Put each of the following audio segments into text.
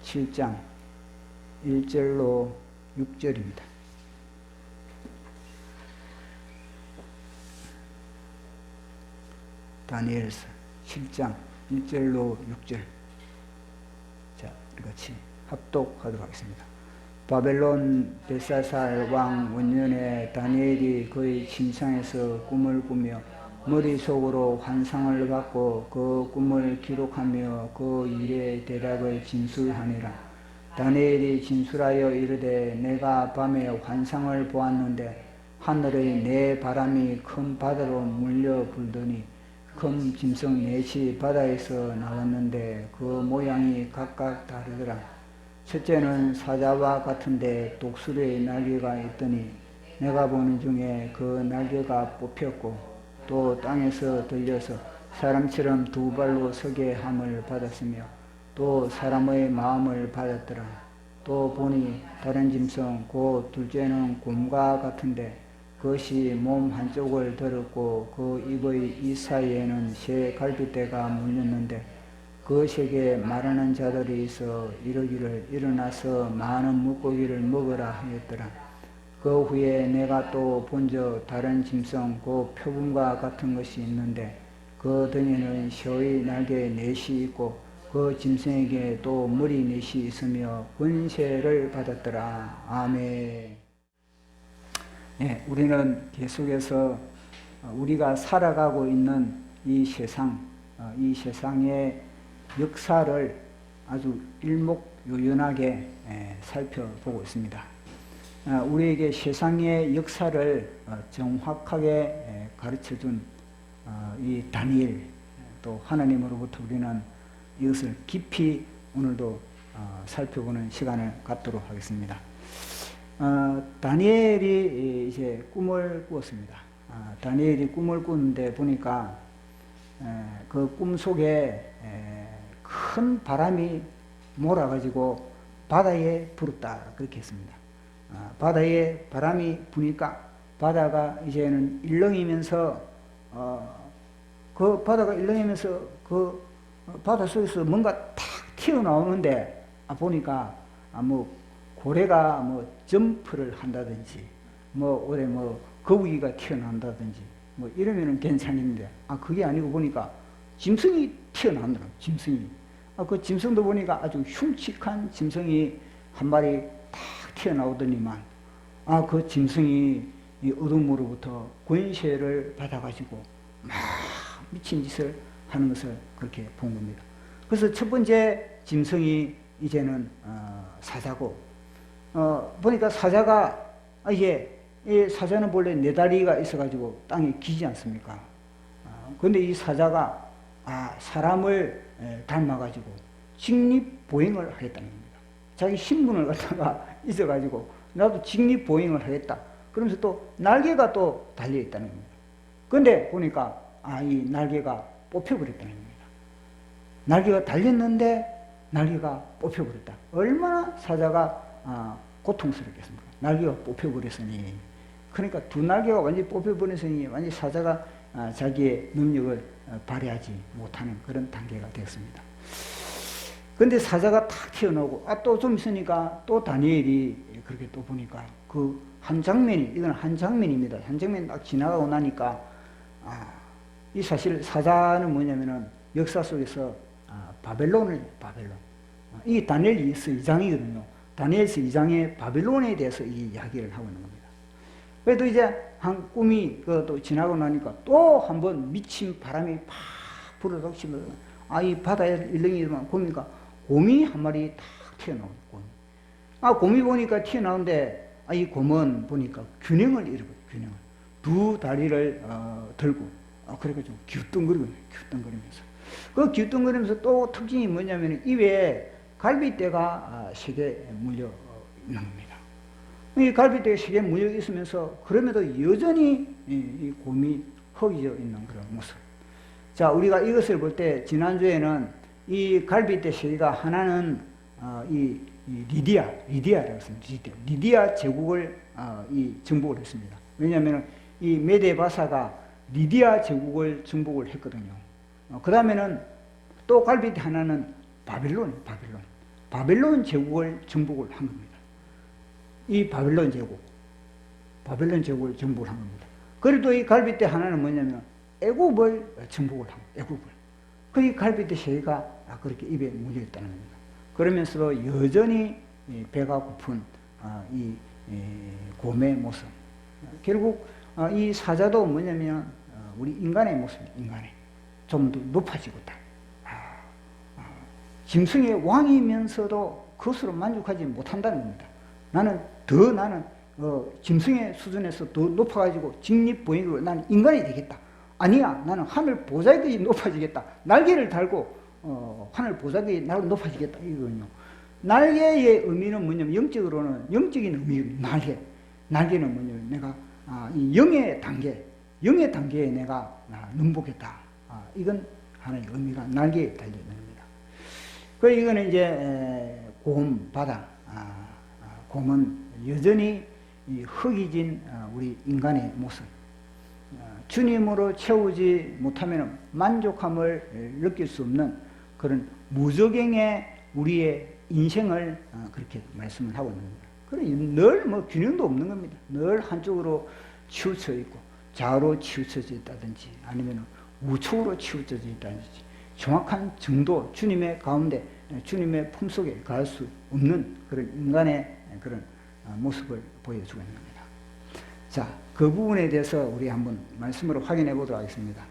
7장 1절로 6절입니다. 다니엘서 7장 1절로 6절. 자, 같이 합독하도록 하겠습니다. 바벨론 벨사살 왕 원년에 다니엘이 그의 침상에서 꿈을 꾸며 머릿속으로 환상을 받고 그 꿈을 기록하며 그 일의 대답을 진술하니라. 다니엘이 진술하여 이르되 내가 밤에 환상을 보았는데 하늘의 네 바람이 큰 바다로 물려 불더니 큰 짐승 넷이 바다에서 나왔는데 그 모양이 각각 다르더라. 첫째는 사자와 같은데 독수리의 날개가 있더니 내가 보는 중에 그 날개가 뽑혔고 또 땅에서 들려서 사람처럼 두 발로 서게 함을 받았으며 또 사람의 마음을 받았더라. 또 보니 다른 짐승 곧 둘째는 곰과 같은데 그것이 몸 한쪽을 들었고 그 입의 이 사이에는 새 갈빗대가 물렸는데 그것에게 말하는 자들이 있어 이르기를 일어나서 많은 물고기를 먹으라 하였더라. 그 후에 내가 또 본적 다른 짐승 곧 표범과 같은 것이 있는데 그 등에는 새의 날개 넷이 있고 그 짐승에게 또 머리 넷이 있으며 권세를 받았더라. 아멘. 네, 우리는 계속해서 우리가 살아가고 있는 이 세상의 역사를 아주 일목요연하게 살펴보고 있습니다. 우리에게 세상의 역사를 정확하게 가르쳐준 이 다니엘, 또 하나님으로부터 우리는 이것을 깊이 오늘도 살펴보는 시간을 갖도록 하겠습니다. 다니엘이 이제 꿈을 꾸었습니다. 다니엘이 꿈을 꾸는데 보니까 그 꿈 속에 큰 바람이 몰아가지고 바다에 불었다 그렇게 했습니다. 바다에 바람이 부니까 바다가 이제는 일렁이면서 그 바다가 일렁이면서 그 바다 속에서 뭔가 탁 튀어나오는데 보니까 뭐 고래가 뭐 점프를 한다든지 뭐 올해 뭐 거북이가 튀어나온다든지 뭐 이러면은 괜찮은데 그게 아니고 보니까 짐승이 튀어나오더라고요. 짐승이. 그 짐승도 보니까 아주 흉측한 짐승이 한 마리 탁 튀어나오더니만 그 짐승이 이 어둠으로부터 권세를 받아가지고 막 미친 짓을 하는 것을 그렇게 본 겁니다. 그래서 첫 번째 짐승이 이제는 사자고 보니까 사자가 이게 이 사자는 본래 네 다리가 있어가지고 땅에 기지 않습니까? 그런데 이 사자가 사람을 닮아가지고 직립보행을 하겠다는 겁니다. 자기 신분을 갖다가 있어가지고 나도 직립보행을 하겠다. 그러면서 또 날개가 또 달려있다는 겁니다. 그런데 보니까 이 날개가 뽑혀버렸다는 겁니다. 날개가 달렸는데 날개가 뽑혀버렸다. 얼마나 사자가 고통스럽겠습니까? 날개가 뽑혀버렸으니. 그러니까 두 날개가 완전히 뽑혀버렸으니 완전히 사자가 자기의 능력을 발휘하지 못하는 그런 단계가 되었습니다. 근데 사자가 탁 튀어나오고 또 좀 있으니까 또 다니엘이 그렇게 또 보니까 그 한 장면이, 이건 한 장면입니다. 한 장면이 딱 지나가고 나니까 이 사실 사자는 뭐냐면은 역사 속에서 바벨론. 이 다니엘서 2장이거든요. 다니엘서 2장에 바벨론에 대해서 이 이야기를 하고 있는 겁니다. 그래도 이제 한 꿈이 또 지나고 나니까 또 한 번 미친 바람이 팍 불어닥치면서 이 바다에 일렁이더만 보니까 곰이 한 마리 탁 튀어나오는 곰. 곰이 보니까 튀어나오는데 이 곰은 보니까 균형을 잃어버려요. 균형을. 두 다리를 들고 그래가지고 기웃뚱거리면서 그 기웃뚱거리면서 또 특징이 뭐냐면 입에 갈빗대가 3개 물려 있는 겁니다. 이 갈빗대가 3개 물려 있으면서 그럼에도 여전히 이 곰이 허기져 있는 그런 모습. 자, 우리가 이것을 볼 때 지난주에는 이 갈빗대 3개가 하나는 이 리디아라고 했습니다. 리디아 제국을 정복을 했습니다. 왜냐하면 이 메데바사가 리디아 제국을 정복을 했거든요. 그 다음에는 또 갈빗대 하나는 바벨론. 바벨론 제국을 정복을 한 겁니다. 이 바벨론 제국을 정복을 한 겁니다. 그래도 이 갈빗대 하나는 뭐냐면 애굽을 정복을 한 거예요. 애굽을. 그 갈빗대 세계가 그렇게 입에 물려 있다는 겁니다. 그러면서도 여전히 배가 고픈 이 곰의 모습. 결국 이 사자도 뭐냐면 우리 인간의 모습입니다. 인간의 좀 더 높아지고 있다. 짐승의 왕이면서도 그것으로 만족하지 못한다는 겁니다. 나는 짐승의 수준에서 더 높아가지고 직립보행으로 나는 인간이 되겠다. 아니야, 나는 하늘 보좌까지 높아지겠다. 날개를 달고 하늘 보좌까지 나로 높아지겠다. 이거는요. 날개의 의미는 뭐냐면 영적으로는 영적인 의미입니다. 날개는 뭐냐면 내가 이 영의 단계에 내가 넘보겠다. 이건 하나의 의미가 날개에 달려 있는 겁니다. 그 이거는 이제 곰 바다. 곰은 여전히 이 흙이진 우리 인간의 모습. 주님으로 채우지 못하면 만족함을 느낄 수 없는 그런 무저갱의 우리의 인생을 그렇게 말씀을 하고 있는 겁니다. 늘 뭐 균형도 없는 겁니다. 늘 한쪽으로 치우쳐 있고 좌우로 치우쳐져 있다든지 아니면 우측으로 치우쳐져 있다든지 정확한 정도 주님의 가운데 주님의 품속에 갈 수 없는 그런 인간의 그런 모습을 보여주고 있는 겁니다. 자, 그 부분에 대해서 우리 한번 말씀으로 확인해 보도록 하겠습니다.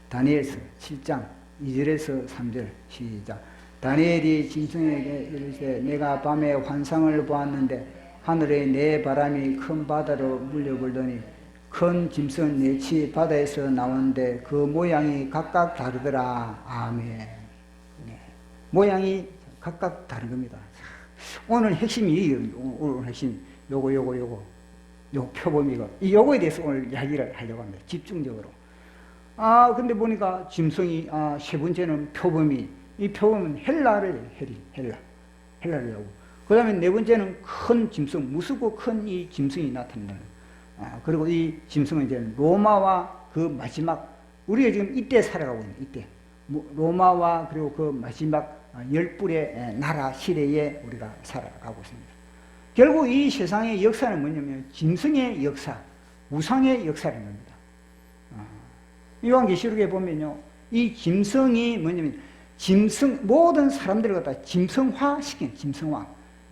다니엘서 7장 2절에서 3절 시작. 다니엘이 짐승에게 이르되 내가 밤에 환상을 보았는데 하늘에 네 바람이 큰 바다로 물려불더니 큰 짐승 넷이 바다에서 나오는데 그 모양이 각각 다르더라. 아멘. 네. 모양이 각각 다른 겁니다. 오늘 핵심이 오늘 핵심 요거 표범이고 이 요거에 대해서 오늘 이야기를 하려고 합니다. 집중적으로. 근데 보니까 짐승이 세 번째는 표범이 이 표범은 헬라를 하고 그 다음에 네 번째는 큰 짐승 무섭고 큰 이 짐승이 나타난다. 그리고 이 짐승은 이제 로마와 그 마지막 우리가 지금 이때 살아가고 있는 이때 로마와 그리고 그 마지막 열불의 나라 시대에 우리가 살아가고 있습니다. 결국 이 세상의 역사는 뭐냐면 짐승의 역사, 우상의 역사라는 겁니다. 요한계시록에 보면요, 이 짐승이 뭐냐면 모든 사람들을 갖다 짐승화시킨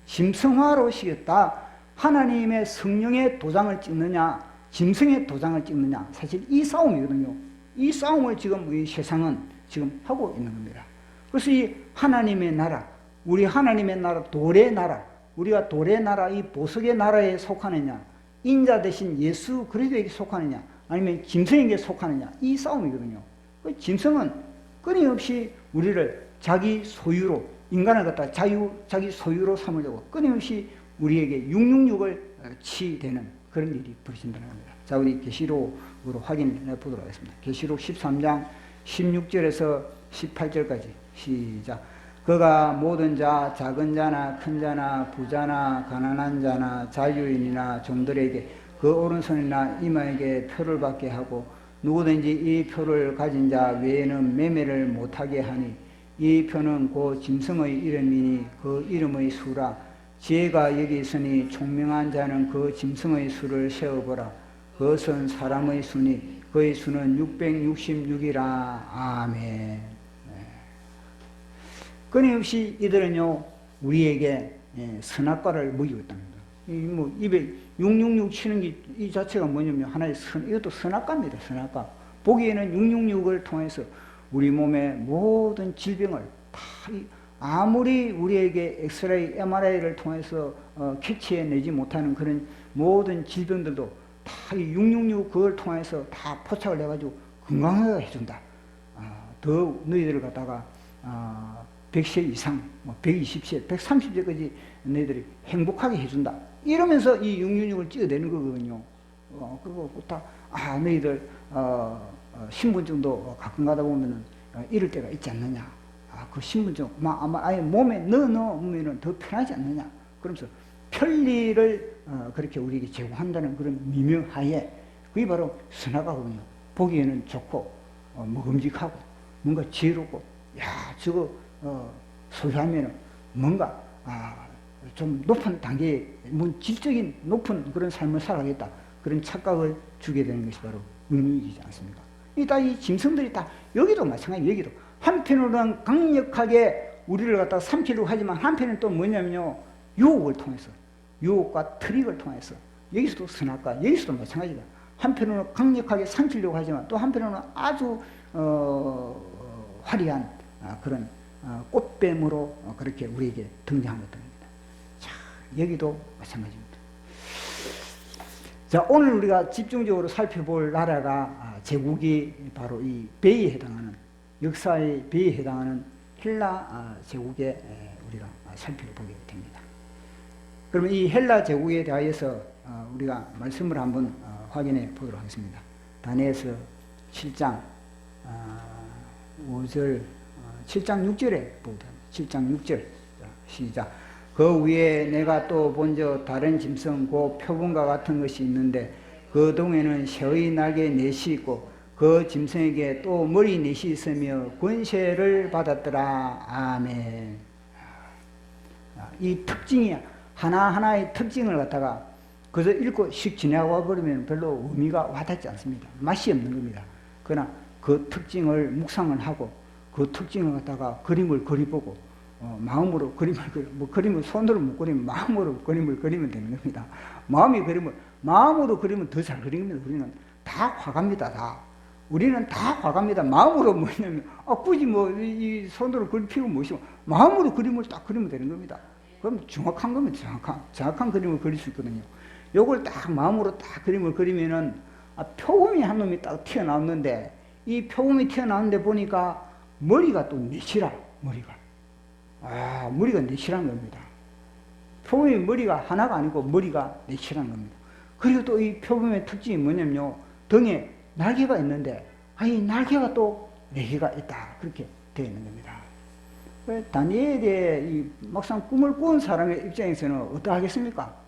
짐승화로 시켰다. 하나님의 성령의 도장을 찍느냐, 짐승의 도장을 찍느냐, 사실 이 싸움이거든요. 이 싸움을 지금 이 세상은 지금 하고 있는 겁니다. 그래서 이 하나님의 나라, 우리 하나님의 나라, 돌의 나라, 우리가 돌의 나라, 이 보석의 나라에 속하느냐, 인자 대신 예수 그리스도에게 속하느냐, 아니면 짐승에게 속하느냐, 이 싸움이거든요. 그 짐승은 끊임없이 우리를 자기 소유로, 인간을 갖다 자기 소유로 삼으려고 끊임없이 우리에게 666을 치대는 그런 일이 벌어진다는 겁니다. 자, 우리 계시록으로 확인해 보도록 하겠습니다. 계시록 13장 16절에서 18절까지 시작. 그가 모든 자, 작은 자나 큰 자나 부자나 가난한 자나 자유인이나 종들에게 그 오른손이나 이마에게 표를 받게 하고 누구든지 이 표를 가진 자 외에는 매매를 못하게 하니 이 표는 곧 짐승의 이름이니 그 이름의 수라. 지혜가 여기 있으니 총명한 자는 그 짐승의 수를 세어보라. 그것은 사람의 수니 그의 수는 666이라. 아멘. 끊임없이 이들은요 우리에게 선악과를 먹이고 있답니다. 입에 666 치는 게 이 자체가 뭐냐면 하나의 이것도 선악과입니다. 선악과. 보기에는 666을 통해서 우리 몸의 모든 질병을 다 아무리 우리에게 엑스레이, MRI를 통해서 캐치해내지 못하는 그런 모든 질병들도 다 666 그걸 통해서 다 포착을 해가지고 건강하게 해준다. 더 너희들을 갖다가 100세 이상, 120세, 130세까지 너희들이 행복하게 해준다. 이러면서 이 666을 찍어내는 거거든요. 그리고 다, 너희들 신분증도 가끔 가다 보면은 이럴 때가 있지 않느냐. 그 신분증, 아마 아예 몸에 넣으면 더 편하지 않느냐. 그러면서 편리를 그렇게 우리에게 제공한다는 그런 미명하에 그게 바로 선악과거든요. 보기에는 좋고, 먹음직하고, 뭔가 지혜롭고, 야, 저거 소유하면은 뭔가 좀 높은 단계의 질적인 높은 그런 삶을 살아야겠다. 그런 착각을 주게 되는 것이 바로 육류이지 않습니까? 이 짐승들이 다 여기도 마찬가지. 여기도 한편으로는 강력하게 우리를 갖다 삼키려고 하지만 한편은 또 뭐냐면요, 유혹을 통해서, 유혹과 트릭을 통해서, 여기서도 선악과 여기서도 마찬가지다. 한편으로는 강력하게 삼키려고 하지만 또 한편으로는 아주 화려한 그런 꽃뱀으로 그렇게 우리에게 등장하거든요. 자, 여기도 마찬가지입니다. 자, 오늘 우리가 집중적으로 살펴볼 나라가 제국이 바로 이 베이에 해당하는, 역사의 베이에 해당하는 헬라 제국에 우리가 살펴보게 됩니다. 그러면 이 헬라 제국에 대하여서 우리가 말씀을 한번 확인해 보도록 하겠습니다. 다니엘서 7장 5절, 7장 6절에 보다 7장 6절 시작. 그 위에 내가 또 본저 다른 짐승 곧 표범과 같은 것이 있는데 그 동에는 새의 날개 넷이 있고 그 짐승에게 또 머리 넷이 있으며 권세를 받았더라. 아멘. 이 특징이 하나하나의 특징을 갖다가 그저 읽고 씩 지나가 버리면 별로 의미가 와닿지 않습니다. 맛이 없는 겁니다. 그러나 그 특징을 묵상을 하고 그 특징을 갖다가 그림을 그려보고 마음으로 그림을 손으로 못 그리면 마음으로 그림을 그리면 되는 겁니다. 마음으로 그리면 더 잘 그리는 겁니다. 우리는 다 화갑니다. 다. 우리는 다 화갑니다. 마음으로 뭐냐면 굳이 이 손으로 그릴 필요 무엇이고 마음으로 그림을 딱 그리면 되는 겁니다. 그럼 정확한 겁니다. 정확한 그림을 그릴 수 있거든요. 요걸 딱 마음으로 딱 그림을 그리면은 표범이 한 놈이 딱 튀어나왔는데 이 표범이 튀어나왔는데 보니까 머리가 또 넷이라. 머리가 넷이란 겁니다. 표범의 머리가 하나가 아니고 머리가 넷이란 겁니다. 그리고 또 이 표범의 특징이 뭐냐면요, 등에 날개가 있는데 이 날개가 또 4개가 있다. 그렇게 되어 있는 겁니다. 다니엘의 막상 꿈을 꾼 사람의 입장에서는 어떠하겠습니까?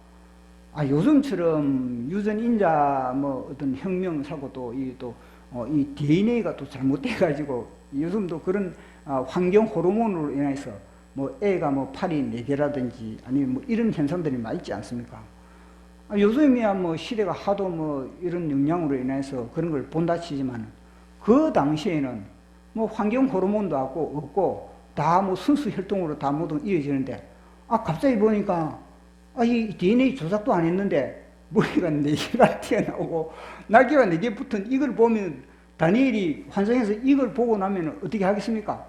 요즘처럼 유전인자 어떤 혁명 사고도 이 DNA가 또 잘못돼가지고 요즘도 그런 환경 호르몬으로 인해서 애가 팔이 4개라든지 아니면 이런 현상들이 많이 있지 않습니까? 요즘이야 시대가 하도 이런 영향으로 인해서 그런 걸 본다 치지만 그 당시에는 환경 호르몬도 없고 다 순수 혈통으로 다 모두 이어지는데 갑자기 보니까 이 DNA 조작도 안 했는데 머리가 4개가 튀어나오고 날개가 4개 붙은 이걸 보면 다니엘이 환상에서 이걸 보고 나면 어떻게 하겠습니까?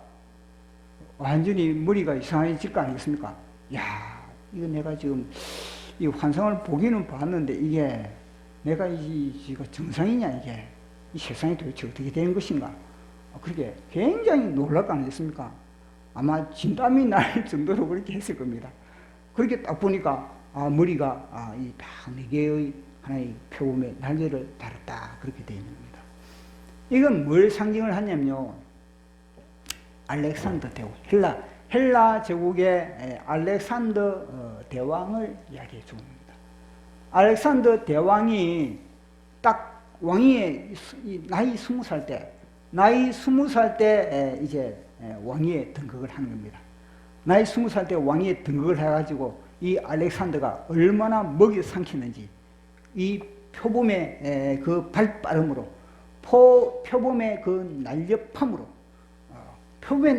완전히 머리가 이상해질 거 아니겠습니까? 이거 내가 지금 이 환상을 보기는 봤는데 이게 내가 이거 정상이냐 이게 이 세상이 도대체 어떻게 되는 것인가? 그렇게 굉장히 놀랄 거 아니겠습니까? 아마 진땀이 날 정도로 그렇게 했을 겁니다. 그렇게 딱 보니까 머리가 이 딱 4개의 하나의 표범의 날개를 달았다. 그렇게 되어 있는 겁니다. 이건 뭘 상징을 하냐면요, 알렉산더 대왕, 헬라 제국의 알렉산더 대왕을 이야기해 줍니다. 알렉산더 대왕이 딱 왕위에 나이 20살 때 이제 왕위에 등극을 하는 겁니다. 나이 20살 때 왕위에 등극을 해가지고 이 알렉산더가 얼마나 먹여 삼키는지 이 표범의 그 발빠름으로 표범의 그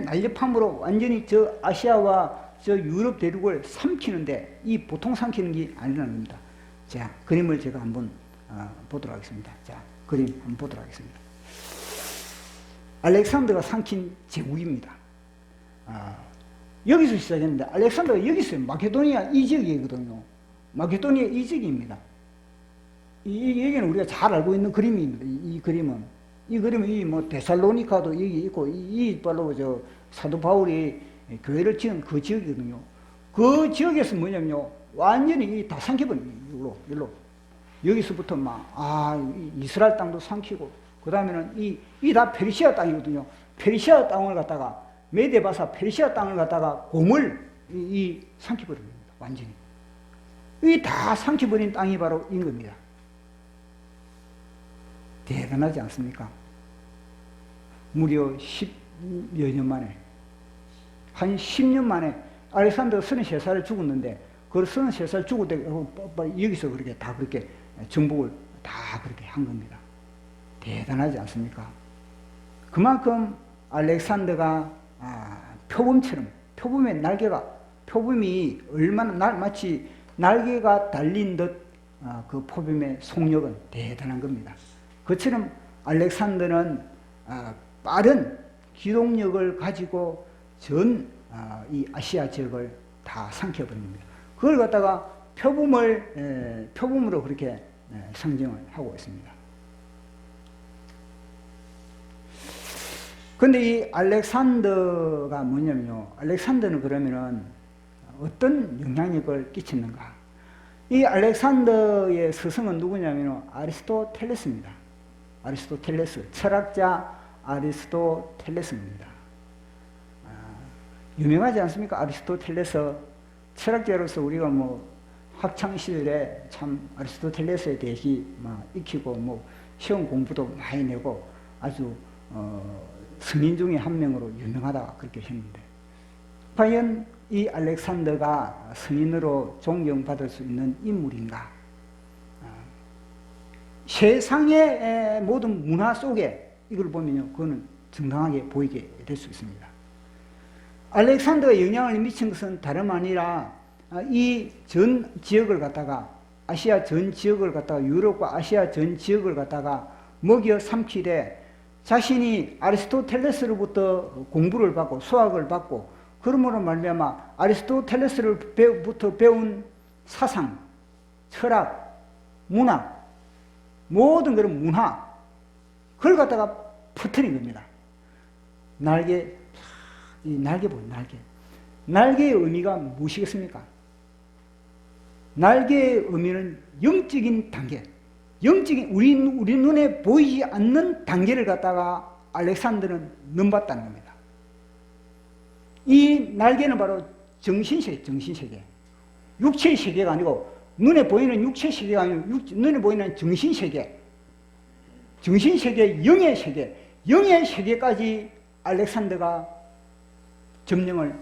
날렵함으로 완전히 저 아시아와 저 유럽 대륙을 삼키는데 이 보통 삼키는 게 아니라는 겁니다. 자, 그림을 제가 한번 보도록 하겠습니다. 자, 그림 한번 보도록 하겠습니다. 알렉산더가 삼킨 제국입니다. 여기서 시작했는데 알렉산더가 여기 있어요. 마케도니아 이적이거든요. 마케도니아 이적입니다. 여기는 우리가 잘 알고 있는 그림입니다. 이 그림은 데살로니카도 여기 있고 이 바로 저 사도 바울이 교회를 지은 그 지역이거든요. 그 지역에서 뭐냐면요, 완전히 다 삼켜버린 일로 여기서부터 이스라엘 땅도 삼키고 그 다음에는 이 다 페르시아 땅이거든요. 페르시아 땅을 갖다가 메데바사 페르시아 땅을 갖다가 곰을 삼켜버린 겁니다. 완전히 이 다 삼켜버린 땅이 바로 인 겁니다. 대단하지 않습니까? 무려 10여 년 만에, 한 10년 만에 알렉산더 33살에 죽었는데, 그 33살 죽을 때, 여기서 그렇게 다 그렇게 정복을 다 그렇게 한 겁니다. 대단하지 않습니까? 그만큼 알렉산더가 표범처럼, 표범이 얼마나 마치 날개가 달린 듯 그 표범의 속력은 대단한 겁니다. 그처럼 알렉산더는 빠른 기동력을 가지고 이 아시아 지역을 다 삼켜버립니다. 그걸 갖다가 표범으로 그렇게 상징을 하고 있습니다. 근데 이 알렉산더가 뭐냐면요. 알렉산더는 그러면은 어떤 영향력을 끼쳤는가? 이 알렉산더의 스승은 누구냐면 아리스토텔레스입니다. 아리스토텔레스, 철학자 아리스토텔레스입니다. 유명하지 않습니까? 아리스토텔레스 철학자로서 우리가 뭐 학창 시절에 참 아리스토텔레스에 대해서 익히고 뭐 시험 공부도 많이 내고 아주 성인 중에 한 명으로 유명하다 그렇게 했는데, 과연 이 알렉산더가 성인으로 존경받을 수 있는 인물인가? 세상의 모든 문화 속에 이걸 보면요, 그거는 정당하게 보이게 될 수 있습니다. 알렉산더가 영향을 미친 것은 다름 아니라 이 전 지역을 갖다가, 아시아 전 지역을 갖다가, 유럽과 아시아 전 지역을 갖다가 먹여 삼키되 자신이 아리스토텔레스로부터 공부를 받고 수학을 받고, 그러므로 말미암아 아리스토텔레스로부터 배운 사상, 철학, 문학, 모든 그런 문화, 그걸 갖다가 퍼뜨린 겁니다. 날개, 이 날개 보세요, 날개. 날개의 의미가 무엇이겠습니까? 날개의 의미는 영적인 단계, 영적인 우리 눈에 보이지 않는 단계를 갖다가 알렉산더는 넘봤다는 겁니다. 이 날개는 바로 정신세계, 정신세계. 육체의 세계가 아니고, 눈에 보이는 육체 세계가 아니고 눈에 보이는 정신세계, 정신세계, 영의 세계, 영의 세계까지 알렉산더가 점령을,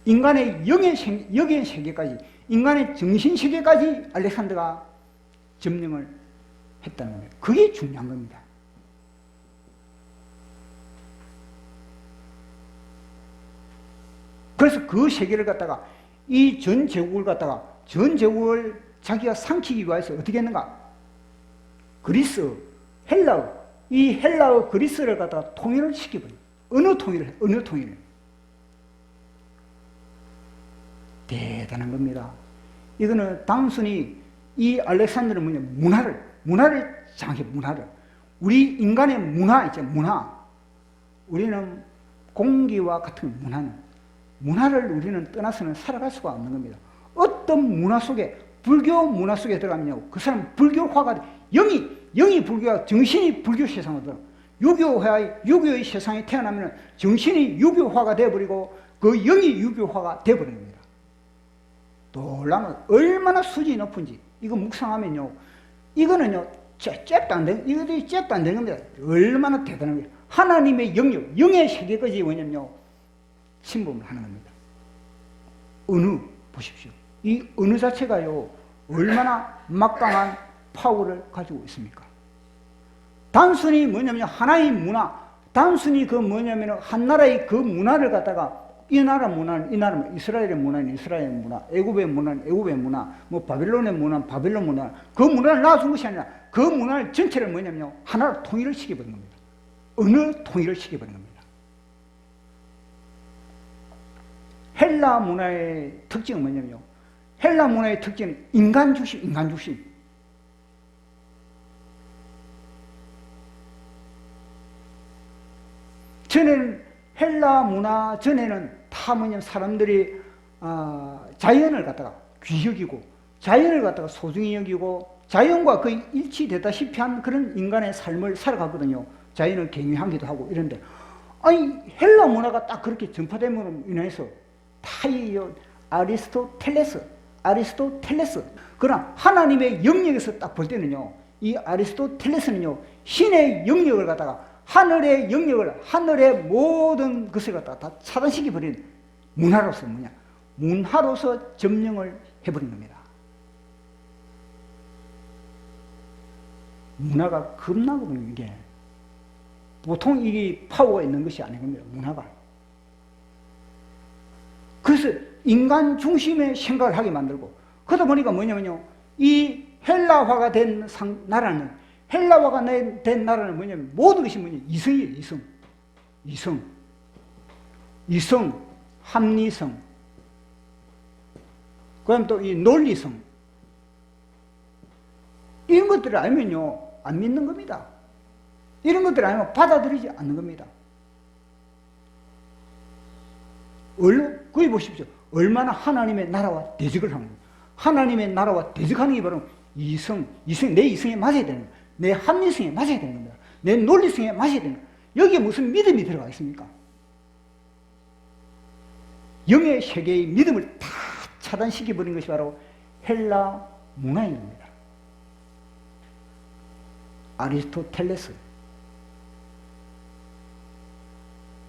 인간의 영의 세계까지, 인간의 정신세계까지 알렉산더가 점령을 했다는 겁니다. 그게 중요한 겁니다. 그래서 그 세계를 갖다가, 이 전 제국을 갖다가, 전 제국을 자기가 삼키기 위해서 어떻게 했는가? 그리스, 헬라어, 이 헬라어 그리스를 갖다가 통일을 시켜버려요. 어느 통일을. 대단한 겁니다. 이거는 단순히 이 알렉산더는 뭐냐, 문화를 장해, 문화를. 우리 인간의 문화 있죠, 문화. 우리는 공기와 같은 문화를 우리는 떠나서는 살아갈 수가 없는 겁니다. 어떤 문화 속에, 불교 문화 속에 들어가면요, 그 사람 불교화가, 영이 불교화, 정신이 불교 세상으로 들어가. 유교의 세상에 태어나면 정신이 유교화가 되어버리고 그 영이 유교화가 되어버리는 겁니다. 놀라면 얼마나 수준이 높은지, 이거 묵상하면요, 이거는요, 잽도 안 되는, 이것들이 잽도 안 되는 겁니다. 얼마나 대단한 거예요. 하나님의 영역, 영의 세계까지 뭐냐면요, 침범을 하는 겁니다. 은우, 보십시오. 이 은우 자체가요, 얼마나 막강한 파워를 가지고 있습니까? 단순히 뭐냐면 하나의 문화, 단순히 그 뭐냐면 한 나라의 그 문화를 갖다가, 이 나라 문화는 이 나라, 이스라엘의 문화는 이스라엘의 문화, 애굽의 문화는 애굽의 문화, 뭐 바빌론의 문화는 바빌론 문화, 그 문화를 놔둔 것이 아니라 그 문화를 전체를 뭐냐면요, 하나로 통일을 시켜버린 겁니다. 어느 통일을 시켜버린 겁니다. 헬라 문화의 특징은 뭐냐면요, 헬라 문화의 특징은 인간 중심. 헬라 문화 전에는 다 뭐냐면 사람들이 자연을 갖다가 귀히 여기고, 자연을 갖다가 소중히 여기고, 자연과 거의 일치되다시피 한 그런 인간의 삶을 살아가거든요. 자연을 경외하기도 하고 이런데, 아니 헬라 문화가 딱 그렇게 전파됨으로 인해서 다 이 아리스토텔레스. 그러나 하나님의 영역에서 딱 볼 때는요, 이 아리스토텔레스는요, 신의 영역을 갖다가, 하늘의 영역을, 하늘의 모든 것을 갖다가 다 차단시켜버린 문화로서 뭐냐, 문화로서 점령을 해버린 겁니다. 문화가 겁나거든요, 이게. 보통 이게 파워가 있는 것이 아닌 겁니다, 문화가. 그래서 인간 중심의 생각을 하게 만들고, 그러다 보니까 뭐냐면요, 이 헬라화가 된 나라는, 헬라화가 된 나라는 뭐냐면, 모든 것이 뭐냐, 이성이에요, 이성, 합리성, 그 다음 또 이 논리성, 이런 것들을 알면요, 안 믿는 겁니다. 이런 것들을 알면 받아들이지 않는 겁니다. 거기 보십시오. 얼마나 하나님의 나라와 대적을 하는 거예요. 하나님의 나라와 대적하는 게 바로 이성, 내 이성에 맞아야 되는 거예요. 내 합리성에 맞아야 되는 겁니다. 내 논리성에 맞아야 되는 거예요. 여기에 무슨 믿음이 들어가 있습니까? 영의 세계의 믿음을 다 차단시켜버린 것이 바로 헬라 문화인 겁니다. 아리스토텔레스,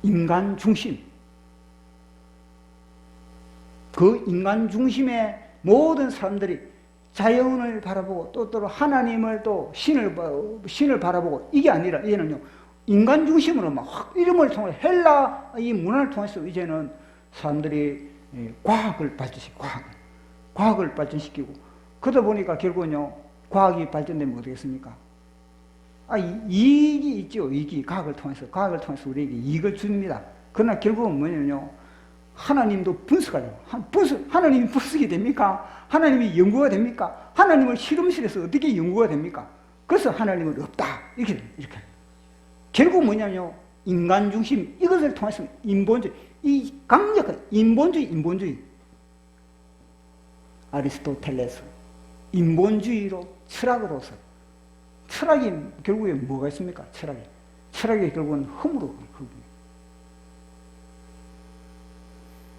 인간 중심, 그 인간 중심의 모든 사람들이 자연을 바라보고 또 하나님을 또 신을 바라보고, 이게 아니라 이제는요, 인간 중심으로 막 이름을 통해 헬라 이 문화를 통해서 이제는 사람들이 과학을 발전시키고, 그러다 보니까 결국은요, 과학이 발전되면 어떻겠습니까? 이익이 있죠. 이익이 과학을 통해서 우리에게 이익을 줍니다. 그러나 결국은 뭐냐면요, 하나님도 분석하려고. 하나님이 분석이 됩니까? 하나님이 연구가 됩니까? 하나님을 실험실에서 어떻게 연구가 됩니까? 그래서 하나님은 없다. 이렇게. 결국 뭐냐면요, 인간 중심, 이것을 통해서 인본주의, 이 강력한 인본주의. 아리스토텔레스, 인본주의로, 철학이 결국에 뭐가 있습니까? 철학이 결국은 허물이에요.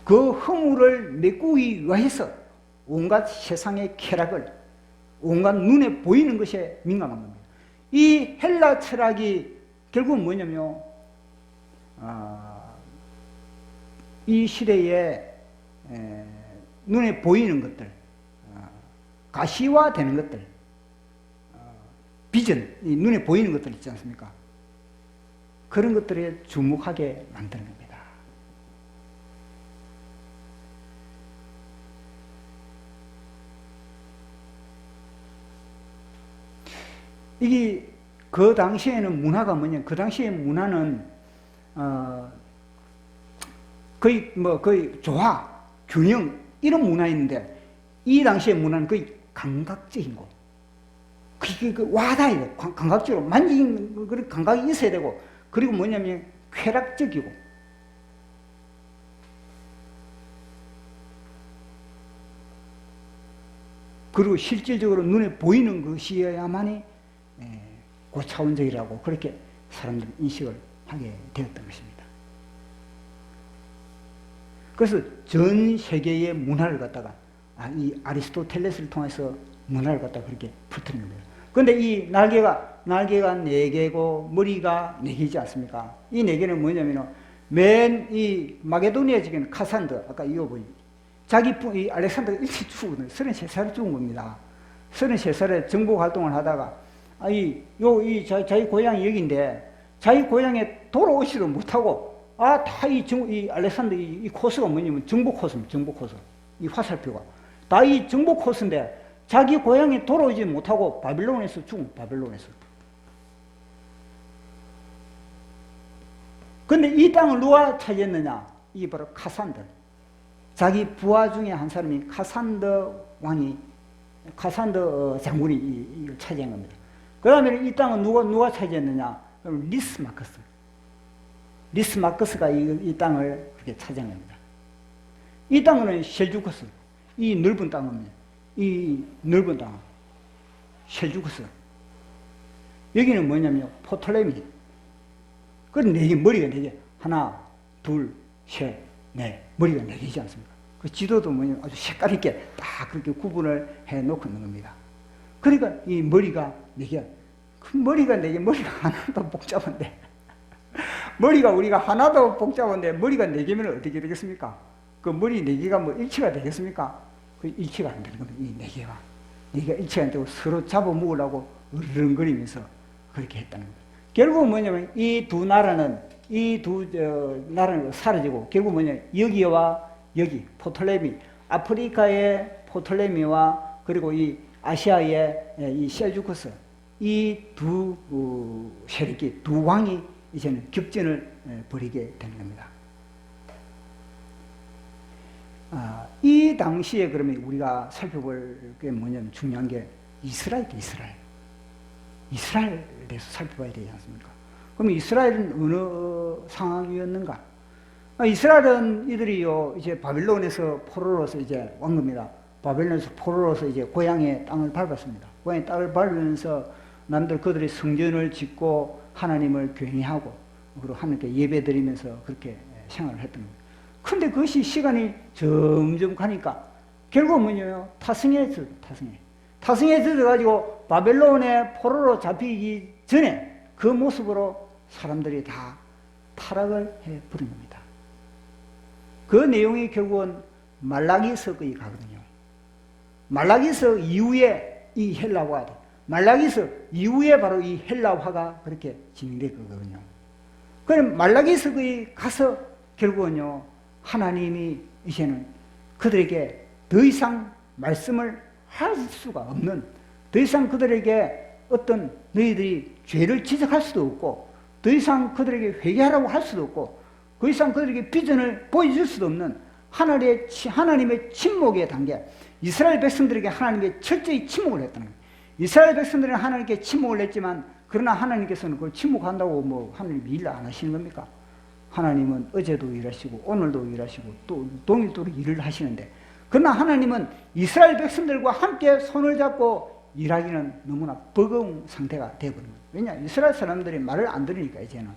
그 허물을 메꾸기 위해서 온갖 세상의 쾌락을, 온갖 눈에 보이는 것에 민감한 겁니다. 이 헬라 철학이 결국은 뭐냐면요, 이 시대에 눈에 보이는 것들, 가시화되는 것들, 비전, 이 눈에 보이는 것들 있지 않습니까? 그런 것들에 주목하게 만드는 겁니다. 이게 그 당시에는 문화가 뭐냐? 그 당시의 문화는 거의 조화, 균형 이런 문화였는데, 이 당시의 문화는 거의 감각적인 거. 그게 와닿아야 돼. 감각적으로 만지는 그런 감각이 있어야 되고, 그리고 뭐냐면 쾌락적이고, 그리고 실질적으로 눈에 보이는 것이어야만이 고차원적이라고 그렇게 사람들은 인식을 하게 되었던 것입니다. 그래서 전 세계의 문화를 갖다가 이 아리스토텔레스를 통해서 문화를 갖다가 그렇게 풀트는 겁니다. 그런데 이 날개가 4개고 머리가 4개이지 않습니까? 이 4개는 뭐냐면 맨 이 마게도니아 지역에는 카산드, 아까 이거 보니 이 알렉산더가 일찍 죽었거든요. 33살에 죽은 겁니다. 33살에 정복 활동을 하다가 자기 고향이 여기인데 자기 고향에 돌아오지도 못하고 이 알렉산더 이 코스가 뭐냐면 정복 코스입니다. 이 화살표가 다 이 정복 코스인데 자기 고향에 돌아오지 못하고 바빌론에서 죽은 바빌론에서. 근데 이 땅을 누가 차지했느냐? 이게 바로 카산더. 자기 부하 중에 한 사람이 카산더 장군이 이걸 차지한 겁니다. 그 다음에 이 땅은 누가 차지했느냐? 그럼 리스마커스가 이 땅을 그렇게 차지한 겁니다. 이 땅은 셀주커스, 이 넓은 땅입니다. 이 넓은 땅, 셀주커스. 여기는 뭐냐면 포톨레미. 그럼 머리가 4개. 하나, 둘, 셋, 넷. 머리가 4개이지 않습니까? 그 지도도 뭐냐면 아주 색깔 있게 딱 그렇게 구분을 해 놓고 있는 겁니다. 그러니까 이 머리가 4개. 그 머리가 4개, 머리가 하나도 복잡한데. 머리가 우리가 하나도 복잡한데 머리가 4개면 어떻게 되겠습니까? 그 머리 4개가 뭐 일치가 되겠습니까? 그 일치가 안 되는 겁니다. 이 4개가. 4개가 일치가 안 되고 서로 잡아먹으려고 으르렁거리면서 그렇게 했다는 거예요. 결국은 뭐냐면 이 두 나라는 나라는 사라지고 결국 뭐냐 여기와 여기 포톨레미 아프리카의 포톨레미와 그리고 이 아시아의 이 셀주크스 이 두 세력이 두 왕이 이제는 격전을 벌이게 되는 겁니다. 이 당시에 그러면 우리가 살펴볼 게 뭐냐면 중요한 게 이스라엘에 대해서 살펴봐야 되지 않습니까? 그럼 이스라엘은 어느 상황이었는가? 이스라엘은 이들이요 이제 바빌론에서 포로로서 이제 온 겁니다. 바빌론에서 포로로서 이제 고향의 땅을 밟았습니다. 고향의 땅을 밟으면서 남들 그들이 성전을 짓고 하나님을 경외하고 그리고 하나님께 예배드리면서 그렇게 생활을 했던 겁니다. 근데 그것이 시간이 점점 가니까 결국 뭐냐면 타승에 들어가지고 바벨론의 포로로 잡히기 전에 그 모습으로 사람들이 다 타락을 해버린 겁니다. 그 내용이 결국은 말라기서까지 가거든요. 말라기서 이후에 이 헬라화가 말라기서 이후에 바로 이 헬라화가 그렇게 진행됐거든요. 그럼 말라기서까지 가서 결국은요 하나님이 이제는 그들에게 더 이상 말씀을 할 수가 없는 더 이상 그들에게 어떤 너희들이 죄를 지적할 수도 없고 더 이상 그들에게 회개하라고 할 수도 없고 더 이상 그들에게 비전을 보여줄 수도 없는 하나님의 침묵의 단계 이스라엘 백성들에게 하나님께 철저히 침묵을 했다는 거예요. 이스라엘 백성들은 하나님께 침묵을 했지만 그러나 하나님께서는 그걸 침묵한다고 뭐 하나님 일 안 하시는 겁니까? 하나님은 어제도 일하시고 오늘도 일하시고 또 동일도록 일을 하시는데 그러나 하나님은 이스라엘 백성들과 함께 손을 잡고 일하기는 너무나 버거운 상태가 되어버린 거예요. 왜냐? 이스라엘 사람들이 말을 안 들으니까 이제는.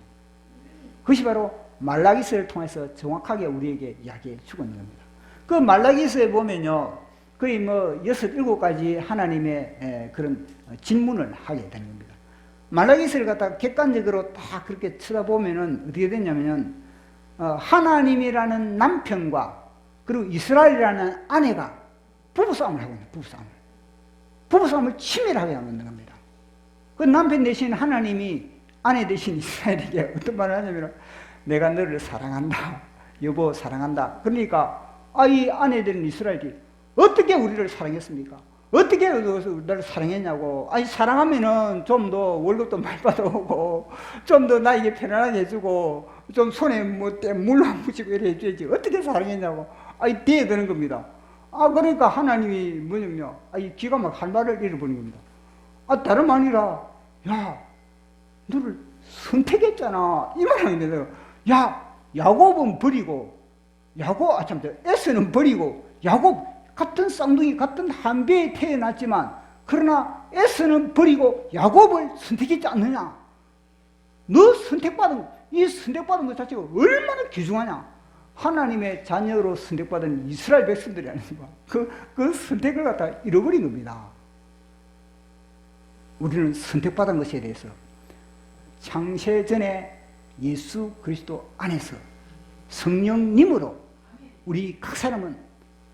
그것이 바로 말라기서를 통해서 정확하게 우리에게 이야기해 주고 있는 겁니다. 그 말라기서에 보면요. 거의 뭐 6, 7가지 하나님의 그런 질문을 하게 되는 겁니다. 말라기서를 갖다가 객관적으로 다 그렇게 쳐다보면은 어떻게 되냐면은 하나님이라는 남편과 그리고 이스라엘이라는 아내가 부부싸움을 하고 있는 부부싸움을 치밀하게 하고 있는 겁니다. 그 남편 대신 하나님이 아내 대신 이스라엘에게 어떤 말을 하냐면 내가 너를 사랑한다. 여보 사랑한다. 그러니까 이 아내들은 이스라엘이 어떻게 우리를 사랑했습니까? 어떻게 우리를 사랑했냐고. 아니 사랑하면은 좀 더 월급도 많이 받아오고 좀 더 나에게 편안하게 해주고 좀 손에 물 안 묻히고 이래 해줘야지. 어떻게 사랑했냐고. 대드는 겁니다. 그러니까 하나님이 뭐냐면요. 기가 막 할 말을 잃어버린 겁니다. 다름 아니라, 야, 너를 선택했잖아. 이 말 하는데, 야, 야곱은 버리고, 에서는 버리고, 야곱 같은 쌍둥이, 같은 한 배에 태어났지만, 그러나 에서는 버리고 야곱을 선택했지 않느냐? 너 이 선택받은 것 자체가 얼마나 귀중하냐? 하나님의 자녀로 선택받은 이스라엘 백성들이 아닙니까? 그 선택을 갖다 잃어버린 겁니다. 우리는 선택받은 것에 대해서 창세전에 예수 그리스도 안에서 성령님으로 우리 각 사람은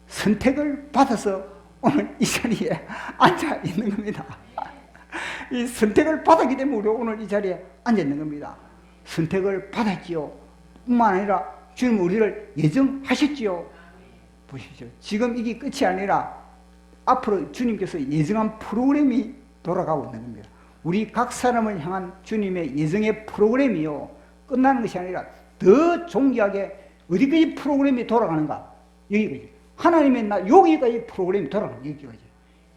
선택을 받아서 오늘 이 자리에 앉아 있는 겁니다. 이 선택을 받았기 때문에 우리가 오늘 이 자리에 앉아 있는 겁니다. 선택을 받았지요. 뿐만 아니라 주님 우리를 예정하셨지요. 보십시오. 지금 이게 끝이 아니라 앞으로 주님께서 예정한 프로그램이 돌아가고 있는 겁니다. 우리 각 사람을 향한 주님의 예정의 프로그램이요. 끝나는 것이 아니라 더 존귀하게 어디까지 프로그램이 돌아가는가? 여기까지. 하나님의 여기까지 프로그램이 돌아가는 여기까지.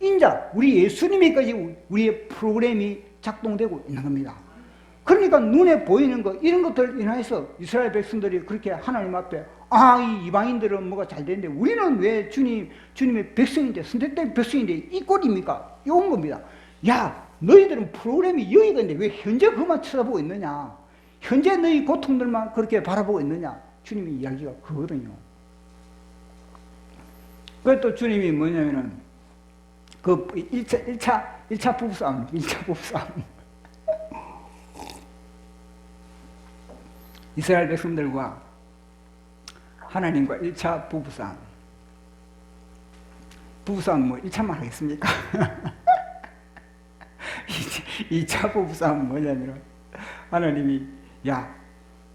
인자 우리 예수님에까지 우리의 프로그램이 작동되고 있는 겁니다. 그러니까 눈에 보이는 것 이런 것들 인하여서 이스라엘 백성들이 그렇게 하나님 앞에 이 이방인들은 뭐가 잘 되는데 우리는 왜 주님의 백성인데 선택된 백성인데 이 꼴입니까? 이런 겁니다. 야 너희들은 프로그램이 여기가 있는데 왜 현재 그만 쳐다보고 있느냐? 현재 너희 고통들만 그렇게 바라보고 있느냐? 주님의 이야기가 그거거든요. 그래 또 주님이 뭐냐면은 그 1차 부부싸움. 이스라엘 백성들과 하나님과 1차 부부싸움. 부부싸움 뭐 1차만 하겠습니까? 2차 부부싸움은 뭐냐면 하나님이 야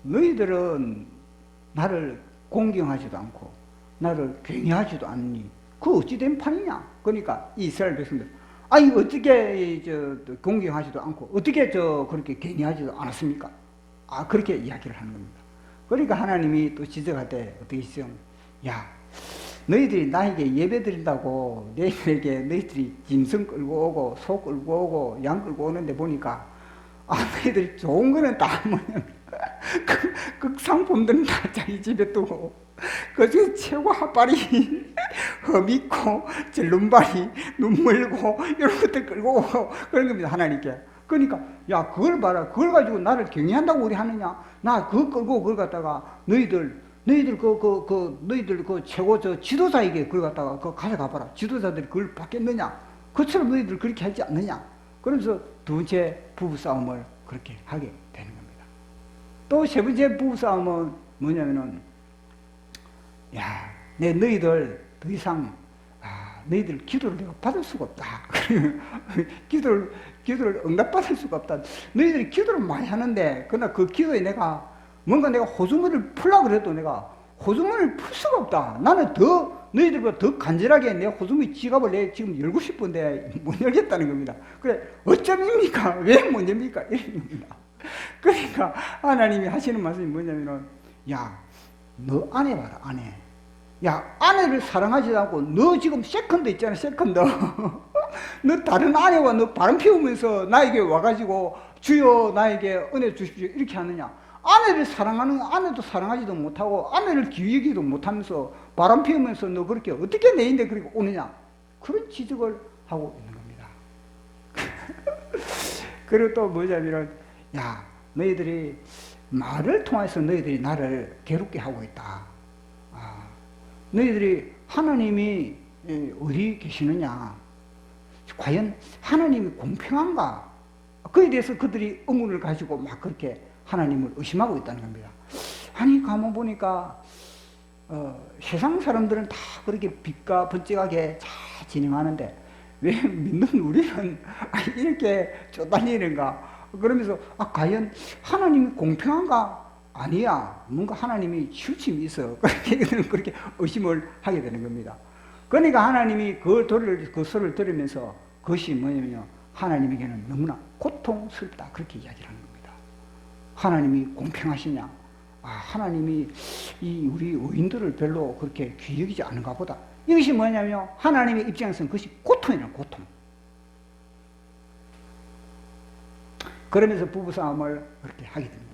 너희들은 나를 공경하지도 않고 나를 경외하지도 않니? 그 어찌된 판이냐? 그러니까 이스라엘 백성들 아니 어떻게 공경하지도 않고 어떻게 그렇게 경외하지도 않았습니까? 아 그렇게 이야기를 하는 겁니다. 그러니까 하나님이 또 지적할 때 어떻게 지적? 야 너희들이 나에게 예배 드린다고 너희들에게 너희들이 짐승 끌고 오고 소 끌고 오고 양 끌고 오는데 보니까 너희들이 좋은 거는 다 뭐냐면 그 상품들은 다 자기 집에 두고 그중에 최고 핫바리 흠 있고 절름발이 눈물고 이런 것들 끌고 오고 그런 겁니다. 하나님께. 그러니까 야 그걸 봐라. 그걸 가지고 나를 경외한다고 우리 하느냐? 나 그거 끌고 그걸 갖다가 너희들 그 최고 지도자에게 그걸 갖다가 그거 가져가 봐라. 지도자들이 그걸 받겠느냐? 그처럼 너희들 그렇게 하지 않느냐? 그러면서 두 번째 부부싸움을 그렇게 하게 되는 겁니다. 또 세 번째 부부싸움은 뭐냐면은 야, 너희들 더 이상 너희들 기도를 내가 받을 수가 없다. 기도를 응답받을 수가 없다. 너희들이 기도를 많이 하는데 그러나 그 기도에 내가 호주머니를 풀려고 그래도 내가 호주머니를 풀 수가 없다. 나는 너희들보다 더 간절하게 내 호주머니 지갑을 내 지금 열고 싶은데 못 열겠다는 겁니다. 그래 어쩜입니까? 왜 못 열립니까? 이런 겁니다. 그러니까 하나님이 하시는 말씀이 뭐냐면은 야, 너 아내 봐라, 아내. 야, 아내를 사랑하지도 않고 너 지금 세컨드 있잖아, 세컨드. 너 다른 아내와 너 바람 피우면서 나에게 와가지고 주여 나에게 은혜 주십시오 이렇게 하느냐? 아내를 사랑하는 아내도 사랑하지도 못하고 아내를 기우기도 못하면서 바람 피우면서 너 그렇게 어떻게 내인데 그렇게 오느냐? 그런 지적을 하고 있는 겁니다. 그리고 또 뭐냐면 야, 너희들이 말을 통해서 너희들이 나를 괴롭게 하고 있다. 너희들이 하나님이 어디 계시느냐? 과연 하나님이 공평한가? 그에 대해서 그들이 의문을 가지고 막 그렇게 하나님을 의심하고 있다는 겁니다. 아니 가만 보니까 세상 사람들은 다 그렇게 빛과 번쩍하게 잘 진행하는데 왜 믿는 우리는 이렇게 쪼달리는가? 그러면서 과연 하나님이 공평한가? 아니야. 뭔가 하나님이 치우침이 있어. 그렇게 의심을 하게 되는 겁니다. 그러니까 하나님이 그 소리를 들으면서 그것이 뭐냐면요. 하나님에게는 너무나 고통스럽다. 그렇게 이야기를 하는 겁니다. 하나님이 공평하시냐? 하나님이 우리 의인들을 별로 그렇게 귀히 여기지 않은가 보다. 이것이 뭐냐면 하나님의 입장에서는 그것이 고통이라는 고통. 그러면서 부부싸움을 그렇게 하게 됩니다.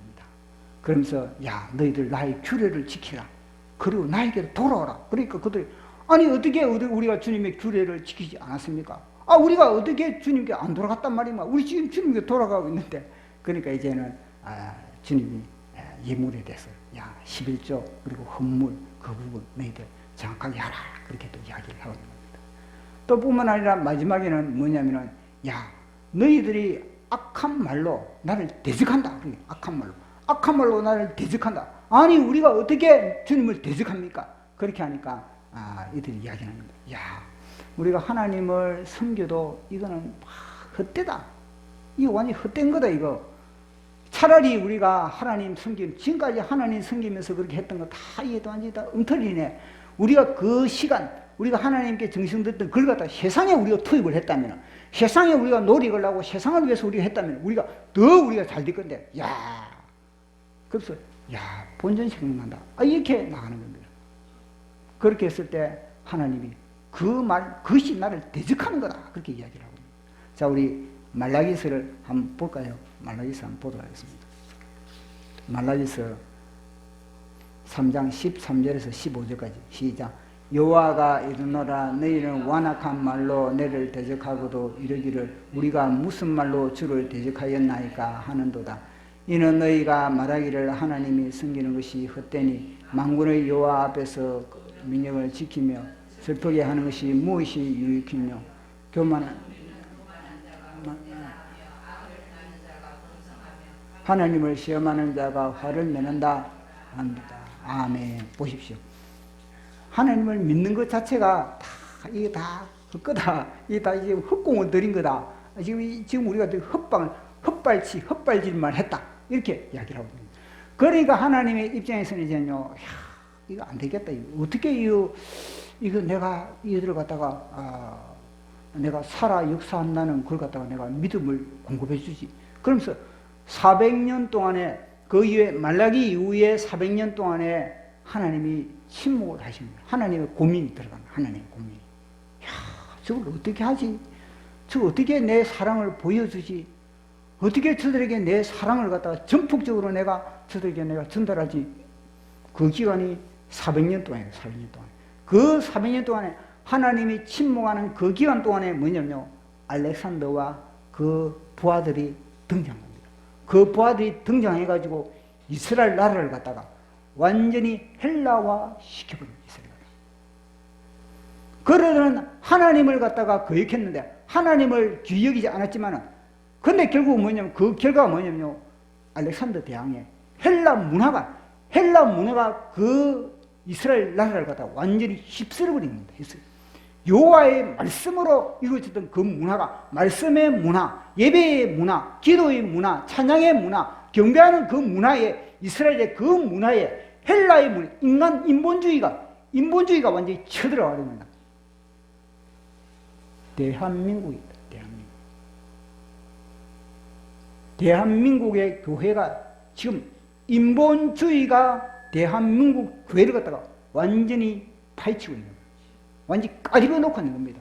그러면서 야 너희들 나의 규례를 지키라. 그리고 나에게 돌아오라. 그러니까 그들이 아니 어떻게 우리가 주님의 규례를 지키지 않았습니까? 우리가 어떻게 주님께 안 돌아갔단 말이야. 우리 지금 주님께 돌아가고 있는데. 그러니까 이제는 주님이 예물에 대해서 11조 그리고 헌물 그 부분 너희들 정확하게 하라. 그렇게 또 이야기를 하고 있는 겁니다. 또 뿐만 아니라 마지막에는 뭐냐면은 야 너희들이 악한 말로 나를 대적한다. 악한 말로 나를 대적한다. 아니 우리가 어떻게 주님을 대적합니까? 그렇게 하니까 이들이 이야기하는 겁니다. 야 우리가 하나님을 섬겨도 이거는 헛되다. 이거 완전히 헛된 거다 이거. 차라리 우리가 하나님 지금까지 하나님 섬기면서 그렇게 했던 거 다 이게 완전히 다 엉터리네. 우리가 그 시간 우리가 하나님께 정성들던 그걸 갖다 세상에 우리가 투입을 했다면 세상에 우리가 노력을 하고 세상을 위해서 우리가 했다면 우리가 잘 될 건데 그래서 본전 생각난다. 이렇게 나가는 겁니다. 그렇게 했을 때 하나님이 그것이 나를 대적하는 거다. 그렇게 이야기를 하고 있습니다. 자, 우리 말라기서를 한번 볼까요? 말라기서 한번 보도록 하겠습니다. 말라기서 3장 13절에서 15절까지 시작. 여호와가 이르노라 너희는 완악한 말로 내를 대적하고도 이르기를 우리가 무슨 말로 주를 대적하였나이까 하는도다. 이는 너희가 말하기를 하나님이 섬기는 것이 헛되니 만군의 여호와 앞에서 민영을 지키며 슬프게 하는 것이 무엇이 유익히뇨. 교만한 하나님을 시험하는 자가 화를 내는다 합니다. 아멘. 보십시오. 하나님을 믿는 것 자체가 다 이게 다 헛거다. 이게 다 이제 헛공을 들인 거다. 지금 우리가 헛발질만 했다. 이렇게 이야기를 하고 있습니다. 그러니까 하나님의 입장에서는 이제요, 이거 안 되겠다. 어떻게 이거 내가 이들을 갖다가 내가 살아 역사한다는 걸 갖다가 내가 믿음을 공급해 주지. 그러면서 400년 동안에 그 이후에 말라기 이후에 400년 동안에 하나님이 침묵을 하십니다. 하나님의 고민이 들어간다. 하나님의 고민이. 저걸 어떻게 하지? 저걸 어떻게 내 사랑을 보여주지? 어떻게 저들에게 내 사랑을 갖다가 전폭적으로 저들에게 내가 전달하지? 그 기간이 400년 동안이에요. 400년 동안. 그 400년 동안에 하나님이 침묵하는 그 기간 동안에 뭐냐면요, 알렉산더와 그 부하들이 등장합니다. 그 부하들이 등장해가지고 이스라엘 나라를 갖다가 완전히 헬라화 시켜버립니다. 이스라엘. 그러던 하나님을 갖다가 거역했는데 하나님을 귀히 여기지 않았지만은, 근데 결국 뭐냐면 그 결과가 뭐냐면요, 알렉산더 대왕의 헬라 문화가 그 이스라엘 나라를 갖다가 완전히 휩쓸어버린 겁니다. 여호와의 말씀으로 이루어졌던 그 문화가, 말씀의 문화, 예배의 문화, 기도의 문화, 찬양의 문화, 경배하는 그 문화에, 이스라엘의 그 문화에 헬라의 문화, 인본주의가 완전히 쳐들어가는 겁니다. 대한민국이다. 대한민국의 교회가 지금 인본주의가 대한민국 교회를 갖다가 완전히 파헤치고 있는 겁니다. 완전히 까집어 놓고 있는 겁니다.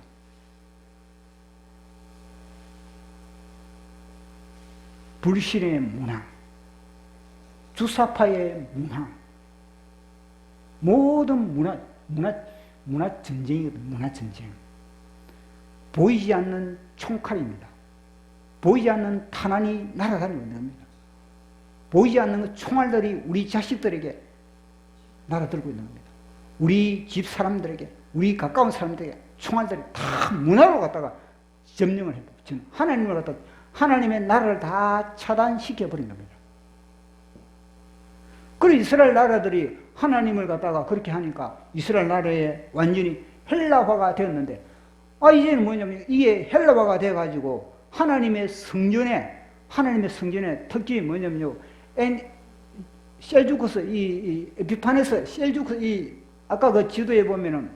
불신의 문화, 주사파의 문화, 모든 문화 전쟁이거든요. 문화 전쟁. 보이지 않는 총칼입니다. 보이지 않는 탄환이 날아다니고 있는 겁니다. 보이지 않는 그 총알들이 우리 자식들에게 날아들고 있는 겁니다. 우리 집 사람들에게, 우리 가까운 사람들에게 총알들이 다 문화로 갖다가 점령을 해버리고, 하나님을 갖다가, 하나님의 나라를 다 차단시켜버린 겁니다. 그리고 이스라엘 나라들이 하나님을 갖다가 그렇게 하니까 이스라엘 나라에 완전히 헬라화가 되었는데, 이제는 뭐냐면 이게 헬라화가 돼가지고 하나님의 성전에 특징이 뭐냐면요, 셀주크스, 이 에피파네스, 셀주크스, 아까 그 지도에 보면은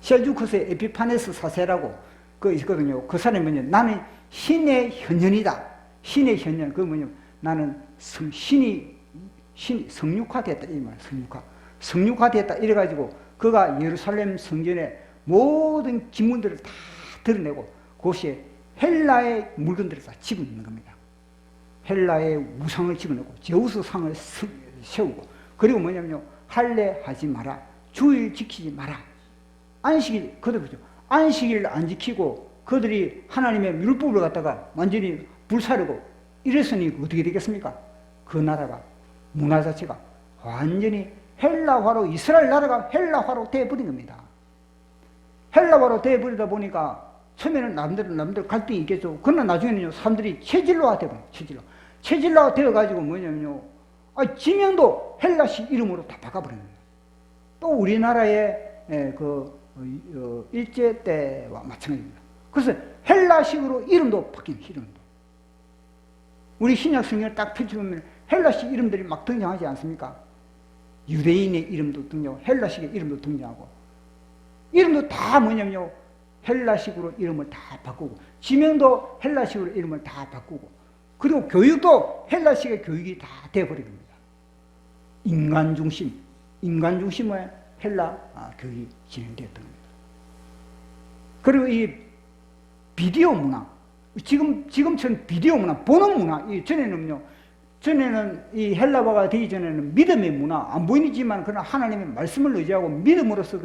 셀주크스의 에피파네스 사세라고 그 있거든요. 그 사람이 뭐냐면, 나는 신의 현현이다. 신의 현현. 그 뭐냐면, 나는 신이 성육화됐다. 이 말, 성육화됐다. 이래가지고, 그가 예루살렘 성전에 모든 기문들을 다 드러내고, 그것이 헬라의 물건들을 다 집어넣는 겁니다. 헬라의 우상을 집어넣고, 제우스 상을 세우고, 그리고 뭐냐면요, 할례하지 마라. 주일 지키지 마라. 안식일, 그들이죠. 안식일을 안 지키고, 그들이 하나님의 율법을 갖다가 완전히 불사르고, 이랬으니 어떻게 되겠습니까? 그 나라가, 문화 자체가 완전히 헬라화로, 이스라엘 나라가 헬라화로 되어버린 겁니다. 헬라화로 되어버리다 보니까, 처음에는 남들 갈등이 있겠죠. 그러나 나중에는요, 사람들이 체질로화 되어버려요. 체질로화 되어가지고 뭐냐면요, 지명도 헬라식 이름으로 다 바꿔버립니다. 또 우리나라의 일제 때와 마찬가지입니다. 그래서 헬라식으로 이름도 바뀐 이름도. 우리 신약 성경을 딱 펼쳐보면 헬라식 이름들이 막 등장하지 않습니까? 유대인의 이름도 등장하고 헬라식의 이름도 등장하고, 이름도 다 뭐냐면요, 헬라식으로 이름을 다 바꾸고, 지명도 헬라식으로 이름을 다 바꾸고, 그리고 교육도 헬라식의 교육이 다 되어버린 겁니다. 인간 중심의 헬라 교육이 진행되었던 겁니다. 그리고 이 비디오 문화, 지금처럼 비디오 문화, 보는 문화, 전에는 이 헬라화가 되기 전에는 믿음의 문화, 안 보이지만 그러나 하나님의 말씀을 의지하고 믿음으로써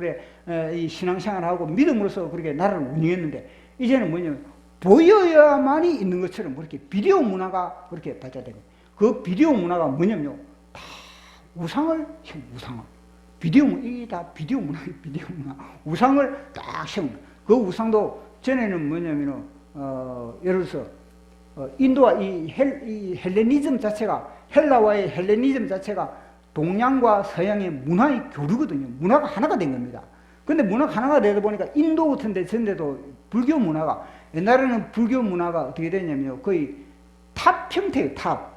이 신앙생활을 하고 믿음으로써 그렇게 나라를 운영했는데, 이제는 뭐냐면 보여야만이 있는 것처럼 그렇게 비디오 문화가 그렇게 발달되고, 그 비디오 문화가 뭐냐면요, 다 우상을 이게 다 비디오 문화, 우상을 딱 세우는. 그 우상도 전에는 뭐냐면은 예를 들어서 인도와 이 헬레니즘 자체가, 헬라와의 헬레니즘 자체가 동양과 서양의 문화의 교류거든요. 문화가 하나가 된 겁니다. 근데 문화가 하나가 되다 보니까 인도 같은 데 전데도 불교 문화가, 옛날에는 불교 문화가 어떻게 됐냐면요. 거의 탑 형태예요, 탑.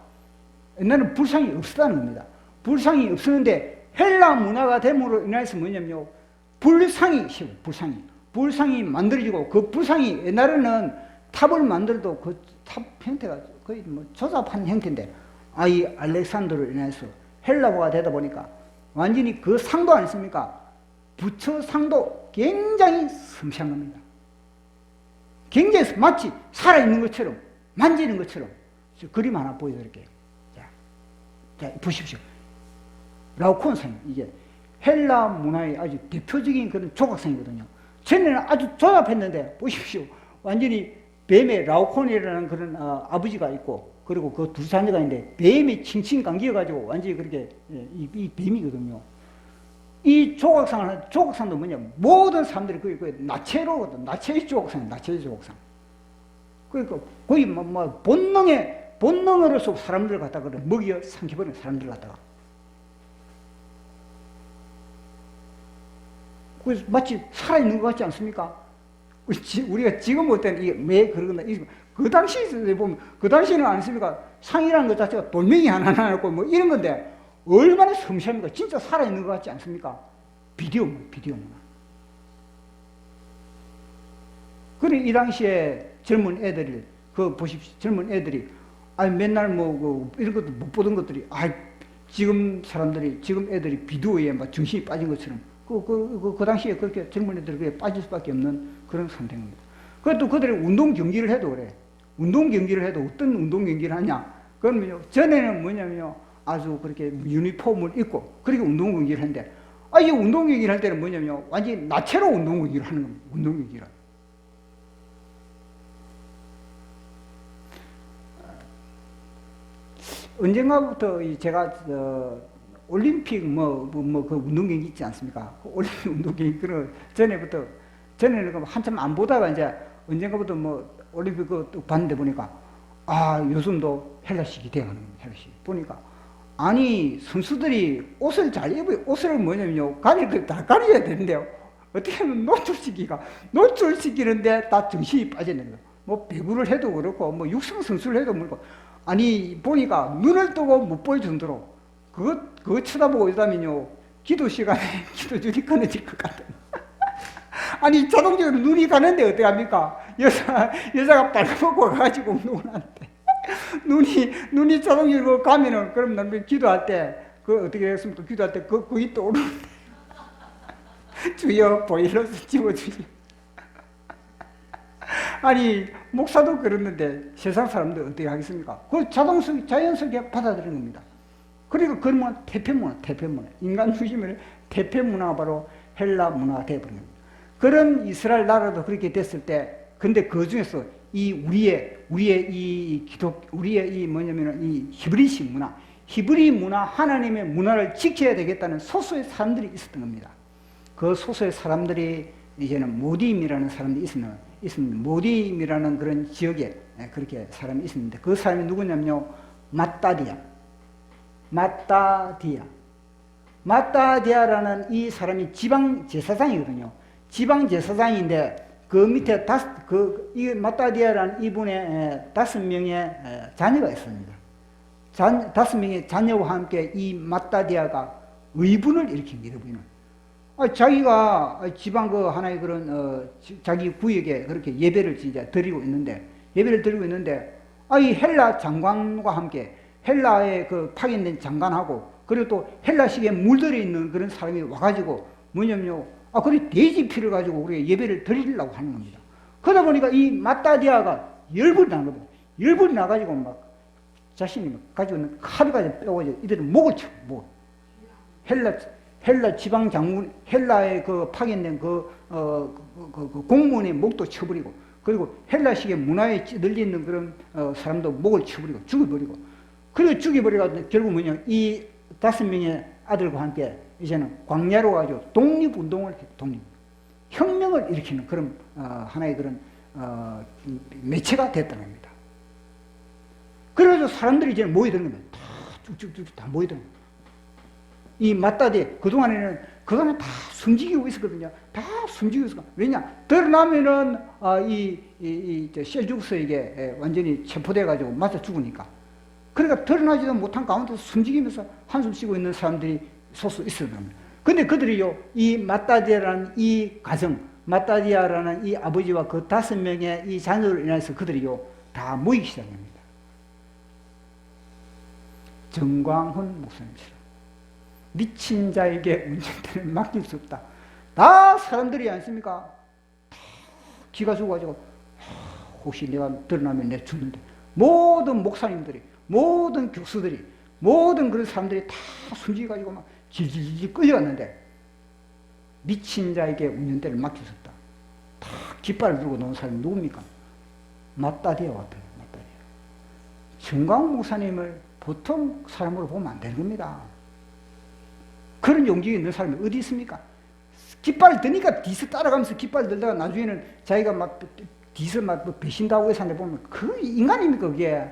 옛날에는 불상이 없었다는 겁니다. 불상이 없었는데 헬라 문화가 됨으로 인해서 뭐냐면요. 불상이 만들어지고, 그 불상이 옛날에는 탑을 만들어도 그 탑 형태가 거의 뭐 조잡한 형태인데, 이 알렉산더로 인해서 헬라어가 되다 보니까 완전히 그 상도 아니습니까? 부처 상도 굉장히 섬세한 겁니다. 굉장히 마치 살아있는 것처럼, 만지는 것처럼. 그림 하나 보여드릴게요. 자, 보십시오. 라오콘상, 이게 헬라 문화의 아주 대표적인 그런 조각상이거든요. 전에는 아주 조잡했는데, 보십시오. 완전히 뱀의 라오콘이라는 그런 아버지가 있고, 그리고 그 두 자녀가 있는데, 뱀이 칭칭 감겨가지고 완전히 그렇게, 이 뱀이거든요. 이 조각상도 뭐냐, 모든 사람들이 거의 나체로거든. 나체의 조각상. 그러니까 거의 본능으로서 사람들을 갖다가 먹여 삼켜버리는 사람들을 갖다가. 그래서 마치 살아있는 것 같지 않습니까? 우리가 지금 볼 때는 이게 왜 그러나, 그 당시에 보면, 그 당시에는 아니습니까? 상이라는 것 자체가 돌멩이 하나 나고 뭐 이런 건데, 얼마나 섬세합니까? 진짜 살아있는 것 같지 않습니까? 비디오 문화. 그래, 이 당시에 젊은 애들이, 보십시오. 젊은 애들이, 맨날 이런 것도 못 보던 것들이, 지금 애들이 비디오에 막 정신이 빠진 것처럼, 그 당시에 그렇게 젊은 애들이 그렇게 빠질 수밖에 없는 그런 상태입니다. 그것도 그들이 운동 경기를 해도 그래. 운동 경기를 해도 어떤 운동 경기를 하냐? 그러면요, 전에는 뭐냐면요, 아주 그렇게 유니폼을 입고, 그렇게 운동 경기를 하는데, 이 운동 경기를 할 때는 뭐냐면요, 완전히 나체로 운동 경기를 하는 겁니다. 운동 경기를. 언젠가부터 제가 올림픽 그 운동 경기 있지 않습니까? 그 올림픽 운동 경기 전에는 한참 안 보다가 이제 언젠가부터 올림픽 봤는데 보니까 요즘도 헬라식이 대응하는 겁니다. 헬라식 보니까 선수들이 옷을 잘 입어요. 옷을 뭐냐면요, 가릴 걸 다 가려야 되는데요. 어떻게 하면 노출시키는데 다 정신이 빠지는 거예요. 배구를 해도 그렇고 육상 선수를 해도 그렇고, 보니까 눈을 뜨고 못 볼 정도로 그거 쳐다보고 있다면요, 기도 시간에 기도줄이 끊어질 것 같아요. 자동적으로 눈이 가는데 어떡합니까? 여자가 빨갛고 가가지고 운동을 하는데, 눈이 자동적으로 가면은, 그럼 나는 기도할 때, 어떻게 했습니까? 기도할 때, 그게 떠오르는데. 주여, 보일러서 집어주시. 목사도 그러는데, 세상 사람들 어떻게 하겠습니까? 자연스럽게 받아들이는 겁니다. 그리고 그러면 태평문화. 인간 중심의 태평문화가 바로 헬라 문화가 되어버린 겁니다. 그런 이스라엘 나라도 그렇게 됐을 때, 근데 그 중에서 우리의 이 히브리 문화, 하나님의 문화를 지켜야 되겠다는 소수의 사람들이 있었던 겁니다. 그 소수의 사람들이 이제는 모디임이라는 사람들이 있습니다. 모디임이라는 그런 지역에 그렇게 사람이 있었는데, 그 사람이 누구냐면요, 마따디아라는 이 사람이 지방 제사장이거든요. 지방 제사장인데, 그 밑에 이 마따디아라는 이분의 5명의 자녀가 있습니다. 5명의 자녀와 함께 이 마따디아가 의분을 일으킵니다. 자기가 지방 하나의 그런 자기 구역에 그렇게 예배를 진짜 드리고 있는데, 이 헬라 장관과 함께 헬라의 파견된 장관하고, 그리고 또 헬라식에 물들어 있는 그런 사람이 와가지고 뭐냐면요, 그래 돼지 피를 가지고 우리가 예배를 드리려고 하는 겁니다. 그러다 보니까 이 마따디아가 열불이 나는 겁니다. 열불이 나가지고 자신이 가지고 있는 칼을 가지고 빼가지고 이들은 목을 쳐. 헬라 지방 장군, 헬라의 파견된 공무원의 목도 쳐버리고, 그리고 헬라식의 문화에 찌들리는 그런 사람도 목을 쳐버리고 죽여버리고, 그리고 죽여버려가지고 결국 이 5명의 아들과 함께 이제는 광야로 가지고 혁명을 일으키는 그런 하나의 그런 매체가 됐다는 겁니다. 그래서 사람들이 이제 모이드는 겁니다. 다 쭉쭉쭉 다 모이드는 겁니다. 이 맞다디 그동안에 다 숨지기고 있었거든요. 다 숨지기고 있었고. 왜냐? 드러나면은, 셀주크스에게 완전히 체포돼가지고 맞아 죽으니까. 그러니까 드러나지도 못한 가운데 숨지기면서 한숨 쉬고 있는 사람들이 소수 있었던 겁니다. 근데 그들이요, 이 마따디아라는 이 가정, 마따디아라는 이 아버지와 그 5명의 이 자녀를 인해서 그들이요, 다 모이기 시작합니다. 정광훈 목사님처럼. 미친 자에게 운전대를 맡길 수 없다. 다 사람들이 않습니까? 다 기가 죽어가지고, 혹시 내가 드러나면 내가 죽는데. 모든 목사님들이, 모든 교수들이, 모든 그런 사람들이 다 숨지가지고 막 질질질 끌려갔는데, 미친 자에게 운전대를 맡길 수 없다. 다 깃발을 들고 노는 사람이 누굽니까? 마따디아 같아요, 마따디아. 정광훈 목사님을 보통 사람으로 보면 안 되는 겁니다. 그런 용기가 있는 사람이 어디 있습니까? 깃발을 드니까 뒤에서 따라가면서 깃발을 들다가 나중에는 자기가 막 뒤에서 막 배신다고 해서 보면 그 인간입니까, 그게?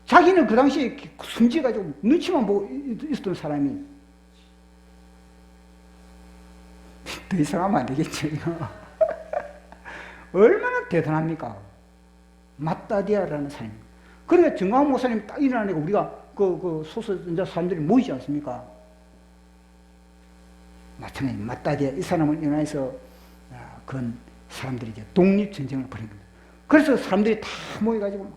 자기는 그 당시에 숨지가지고 눈치만 보고 있었던 사람이 더 이상 하면 안 되겠죠, 이거. 얼마나 대단합니까? 마따디아라는 사람. 그러니까 정광훈 목사님 딱 일어나니까 우리가 그 소수자 사람들이 모이지 않습니까? 마찬가지 마따디아 이 사람을 인해서 그런 사람들이 이제 독립전쟁을 벌인 겁니다. 그래서 사람들이 다 모여가지고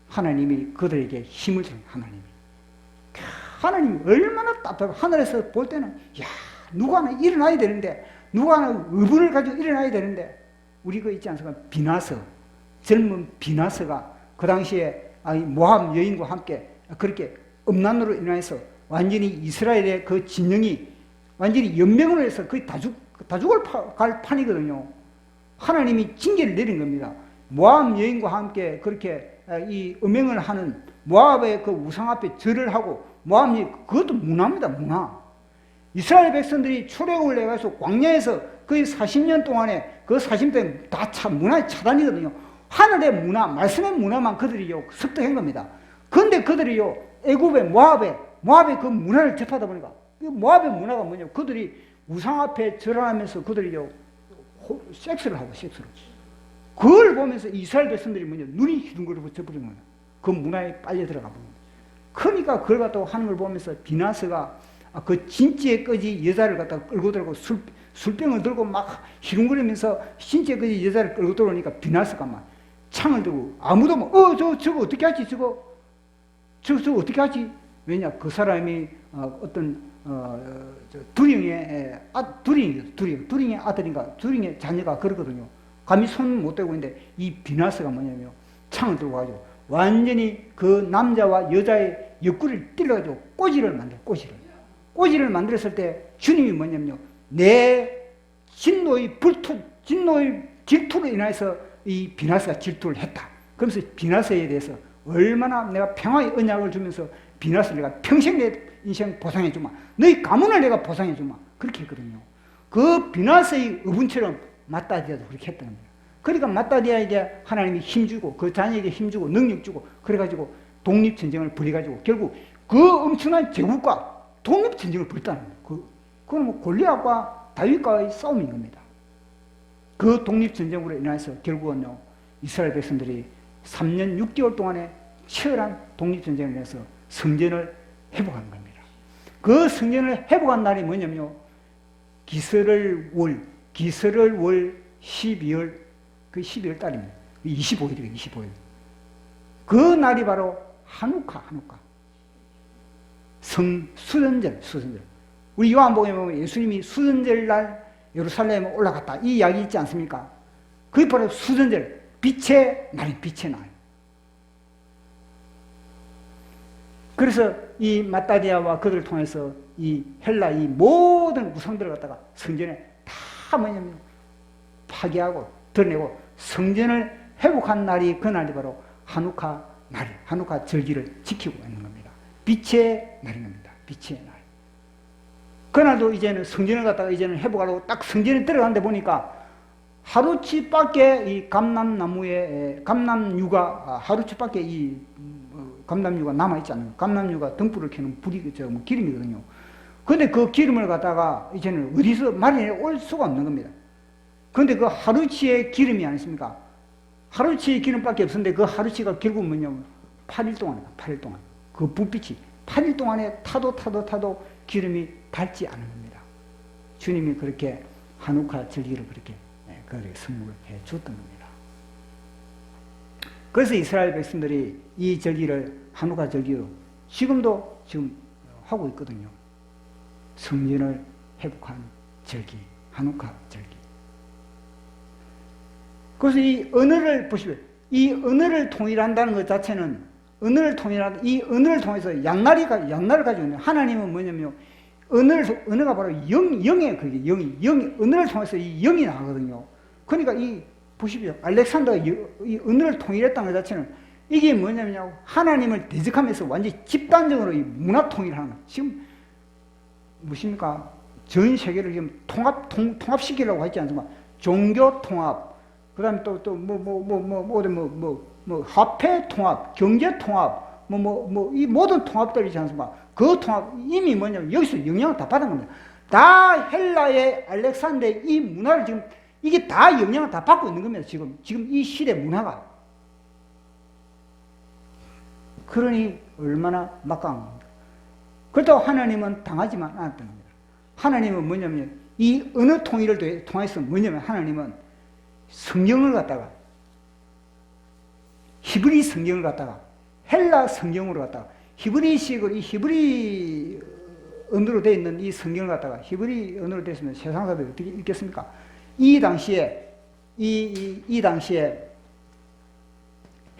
하나님이 그들에게 힘을 주는 하나님이 얼마나 따뜻하고 하늘에서 볼 때는 야 누가 하나 일어나야 되는데 누가 하나 의분을 가지고 일어나야 되는데 우리 그 있지 않습니까? 비나서 젊은 비나서가 그 당시에 모압 여인과 함께 그렇게 음란으로 인해서 완전히 이스라엘의 그 진영이 완전히 연명을 해서 거의 다 죽을 갈 판이거든요. 하나님이 징계를 내린 겁니다. 모압 여인과 함께 그렇게 이 음행을 하는 모압의 그 우상 앞에 절을 하고 모압이 그것도 문화입니다, 문화. 이스라엘 백성들이 출애굽을 해가지고 광야에서 거의 40년 동안에 그 40년 다 문화의 차단이거든요. 하늘의 문화, 말씀의 문화만 그들이요 습득한 겁니다. 그런데 그들이요 애굽의 모압의 그 문화를 접하다 보니까 모압의 문화가 뭐냐면 그들이 우상 앞에 절하면서 그들이요 섹스를 하고 섹스를. 그걸 보면서 이스라엘 백성들이 뭐냐 눈이 휘둥그레 져버린 거예요. 그 문화에 빨려 들어가 버린 거예요. 그러니까 그걸 갖다가 하는 걸 보면서 비나스가 그 진지에 꺼지 여자를 갖다가 끌고 들어가고 술병을 들고 막 희둥거리면서 진지에 꺼지 여자를 끌고 들어오니까 비나스가 막 창을 들고 아무도 뭐 저거 어떻게 하지 저거 어떻게 하지. 왜냐 그 사람이 어떤 두링의 아들인가 두링의 자녀가 그러거든요. 감히 손 못 대고 있는데 이 비나스가 뭐냐면 창을 들고 가지고 완전히 그 남자와 여자의 옆구리를 찔러가지고 꼬지를 꼬지를 만들었을 때 주님이 뭐냐면요 내 진노의 질투로 인해서 이 비나스가 질투를 했다. 그러면서 비나스에 대해서 얼마나 내가 평화의 언약을 주면서 비나스를 내가 평생 내 인생 보상해주마. 너희 가문을 내가 보상해주마. 그렇게 했거든요. 그 비나스의 의분처럼 마따디아도 그렇게 했다는 거예요. 그러니까 마따디아에게 하나님이 힘주고 그 자녀에게 힘주고 능력 주고 그래가지고 독립전쟁을 벌여가지고 결국 그 엄청난 제국과 독립전쟁을 벌였다는 거예요. 그건 뭐 골리앗과 다윗과의 싸움인 겁니다. 그 독립전쟁으로 인해서 결국은요 이스라엘 백성들이 3년 6개월 동안에 치열한 독립전쟁을 해서 성전을 회복한 겁니다. 그 성전을 회복한 날이 뭐냐면요 기스를 월 12월 그 12월 달입니다. 25일이에요. 25일. 그 날이 바로 하누카 수전절. 우리 요한복음에 보면 예수님이 수전절 날 예루살렘에 올라갔다 이 이야기 있지 않습니까? 그게 바로 수전절 빛의 날. 그래서 이 마따디아와 그들을 통해서 이 헬라 이 모든 우상들을 갖다가 성전에 다 뭐냐면 파괴하고 드러내고 성전을 회복한 날이 그 날이 바로 하누카 절기를 지키고 있는 겁니다. 빛의 날인 겁니다. 빛의 날. 그날도 이제는 성전을 갖다가 이제는 회복하려고 딱 성전에 들어가는데 보니까 하루치밖에 이 감람유가 하루치밖에 이 감람유가 남아있지 않아요. 감람유가 등불을 켜는 불이 기름이거든요. 근데 그 기름을 갖다가 이제는 어디서 마련해 올 수가 없는 겁니다. 근데 그 하루치의 기름이 아니십니까? 하루치의 기름밖에 없었는데 그 하루치가 결국 뭐냐면 8일 동안이에요. 8일 동안. 그 불빛이 8일 동안에 타도 기름이 닳지 않은 겁니다. 주님이 그렇게 한우카 절기를 그렇게 선물해 줬던 겁니다. 그래서 이스라엘 백성들이 이 절기를 한우카 절기로 지금도 하고 있거든요. 성전을 회복한 절기, 한우카 절기. 그래서 이 언어를 보시면, 이 언어를 통일한다는 것 자체는, 이 언어를 통해서 양날을 가지고 있는, 하나님은 뭐냐면요, 언어가 바로 영이에요. 그게 영이, 언어를 통해서 이 영이 나거든요. 그러니까 보십시오. 알렉산더가 이 언어를 통일했다는 것 자체는, 이게 뭐냐면요, 하나님을 대적하면서 완전히 집단적으로 이 문화 통일하는 거예요. 지금, 무엇입니까? 전 세계를 지금 통합시키려고 하지 않습니까? 종교 통합, 그 다음에 화폐 통합, 경제 통합, 이 모든 통합들이 있지 않습니까? 그 통합, 이미 뭐냐면 여기서 영향을 다 받은 겁니다. 다 헬라의 알렉산더의 이 문화를 지금, 이게 다 영향을 다 받고 있는 겁니다. 지금 이 시대 문화가. 그러니 얼마나 막강한 겁니다. 그렇다고 하나님은 당하지만 않았던 겁니다. 하나님은 뭐냐면, 이 언어 통일을 통해서 뭐냐면, 하나님은 성경을 갖다가, 히브리 성경을 갖다가, 헬라 성경으로 갖다가, 히브리식으로, 이 히브리 언어로 되어 있는 이 성경을 갖다가, 히브리 언어로 되어 있으면 세상 사람들이 어떻게 읽겠습니까? 이 당시에,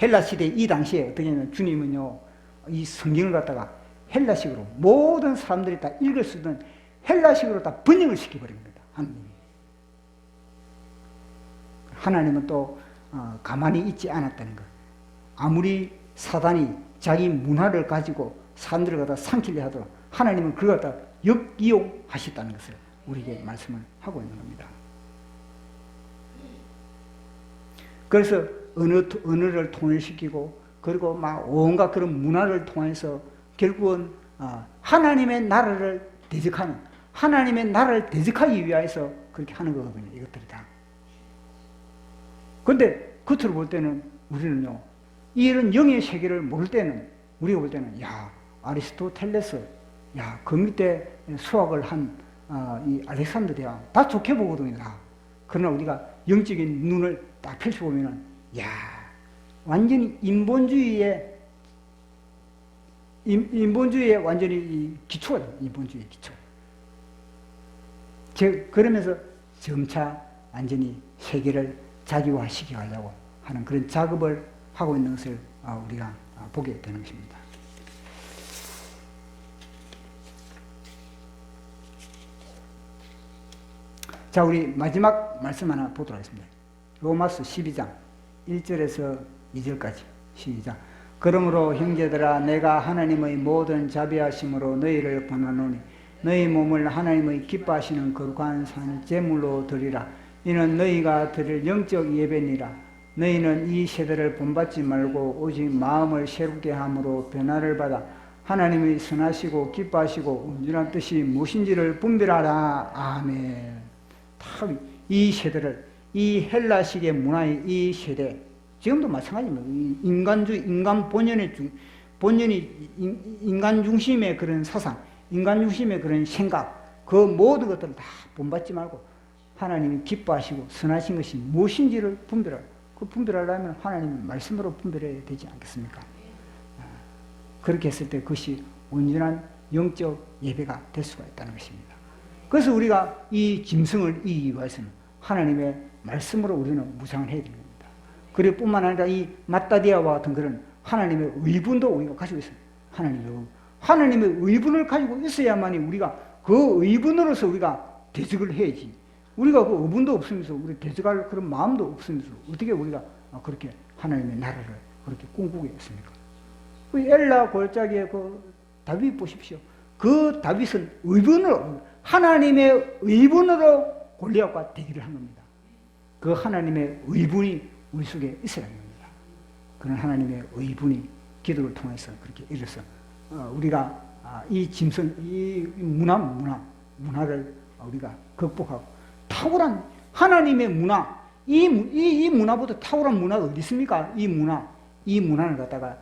헬라 시대 이 당시에 어떻게 하냐면, 주님은요, 이 성경을 갖다가 헬라식으로 모든 사람들이 다 읽을 수 있는 헬라식으로 다 번역을 시켜버린 겁니다. 하나님은 또 가만히 있지 않았다는 것. 아무리 사단이 자기 문화를 가지고 사람들을 갖다 삼키려 하도록 하나님은 그걸 갖다 역이용하셨다는 것을 우리에게 말씀을 하고 있는 겁니다. 그래서 언어를 통일시키고, 그리고 막 온갖 그런 문화를 통해서 결국은 하나님의 나라를 대적하는, 하나님의 나라를 대적하기 위해서 그렇게 하는 거거든요. 이것들이 다. 근데 겉으로 볼 때는 우리는요, 이런 영의 세계를 모를 때는, 우리가 볼 때는, 아리스토텔레스, 그 밑에 수학을 한 이 알렉산더대왕 다 좋게 보거든요. 다. 그러나 우리가 영적인 눈을 딱 펼쳐보면은, 완전히 인본주의의 완전히 기초가 돼요. 인본주의의 기초. 그러면서 점차 완전히 세계를 자기화시켜 가려고 하는 그런 작업을 하고 있는 것을 우리가 보게 되는 것입니다. 자, 우리 마지막 말씀 하나 보도록 하겠습니다. 로마서 12장 1절에서 2절까지 시작. 그러므로 형제들아, 내가 하나님의 모든 자비하심으로 너희를 권하노니 너희 몸을 하나님의 기뻐하시는 거룩한 산 제물로 드리라. 이는 너희가 드릴 영적 예배니라. 너희는 이 세대를 본받지 말고 오직 마음을 새롭게 함으로 변화를 받아 하나님의 선하시고 기뻐하시고 온전한 뜻이 무엇인지를 분별하라. 아멘. 이 세대를, 이 헬라식의 문화의 이 세대, 지금도 마찬가지입니다. 인간주의, 인간 본연이 인간 중심의 그런 사상, 인간 중심의 그런 생각, 그 모든 것들을 다 본받지 말고 하나님이 기뻐하시고 선하신 것이 무엇인지를 분별하라. 그 분별하려면 하나님의 말씀으로 분별해야 되지 않겠습니까? 그렇게 했을 때 그것이 온전한 영적 예배가 될 수가 있다는 것입니다. 그래서 우리가 이 짐승을 이기기 위해서는 하나님의 말씀으로 우리는 무장을 해야 됩니다. 그리고 뿐만 아니라 이 마따디아와 같은 그런 하나님의 의분도 우리가 가지고 있어요. 하나님의 의분을 가지고 있어야만이 우리가 그 의분으로서 우리가 대적을 해야지. 우리가 그 의분도 없으면서 우리 대적할 그런 마음도 없으면서 어떻게 우리가 그렇게 하나님의 나라를 그렇게 꿈꾸겠습니까? 그 엘라 골짜기에 그 다윗 보십시오. 그 다윗은 하나님의 의분으로 골리앗과 대결을 한 겁니다. 그 하나님의 의분이 우리 속에 있어야 합니다. 그런 하나님의 의분이 기도를 통해서 그렇게 이뤄서 우리가 이 짐승, 이 문화를 우리가 극복하고 탁월한 하나님의 문화, 이 문화보다 탁월한 문화가 어디 있습니까? 이 문화를 갖다가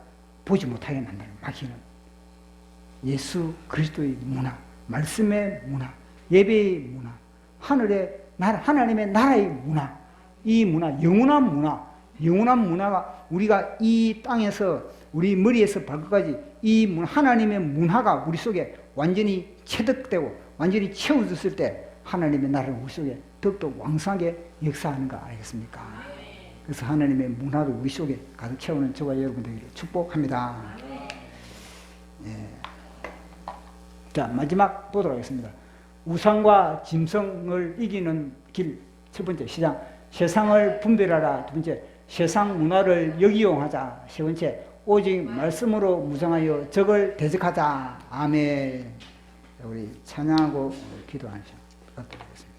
보지 못하게 만드는 마귀는 예수 그리스도의 문화, 말씀의 문화, 예배의 문화, 하늘의 나라, 하나님의 나라의 문화, 이 문화, 영원한 문화가 우리가 이 땅에서 우리 머리에서 발끝까지 이 하나님의 문화가 우리 속에 완전히 체득되고 완전히 채워졌을 때 하나님의 나라를 우리 속에 더욱더 왕성하게 역사하는 거 알겠습니까? 그래서 하나님의 문화를 우리 속에 가득 채우는 저와 여러분들에게 축복합니다. 예. 자, 마지막 보도록 하겠습니다. 우상과 짐승을 이기는 길, 첫 번째 시장, 세상을 분별하라. 두 번째, 세상 문화를 역이용하자. 세 번째, 오직 말씀으로 무장하여 적을 대적하자. 아멘. 우리 찬양하고 기도하시죠. 부탁드리겠습니다.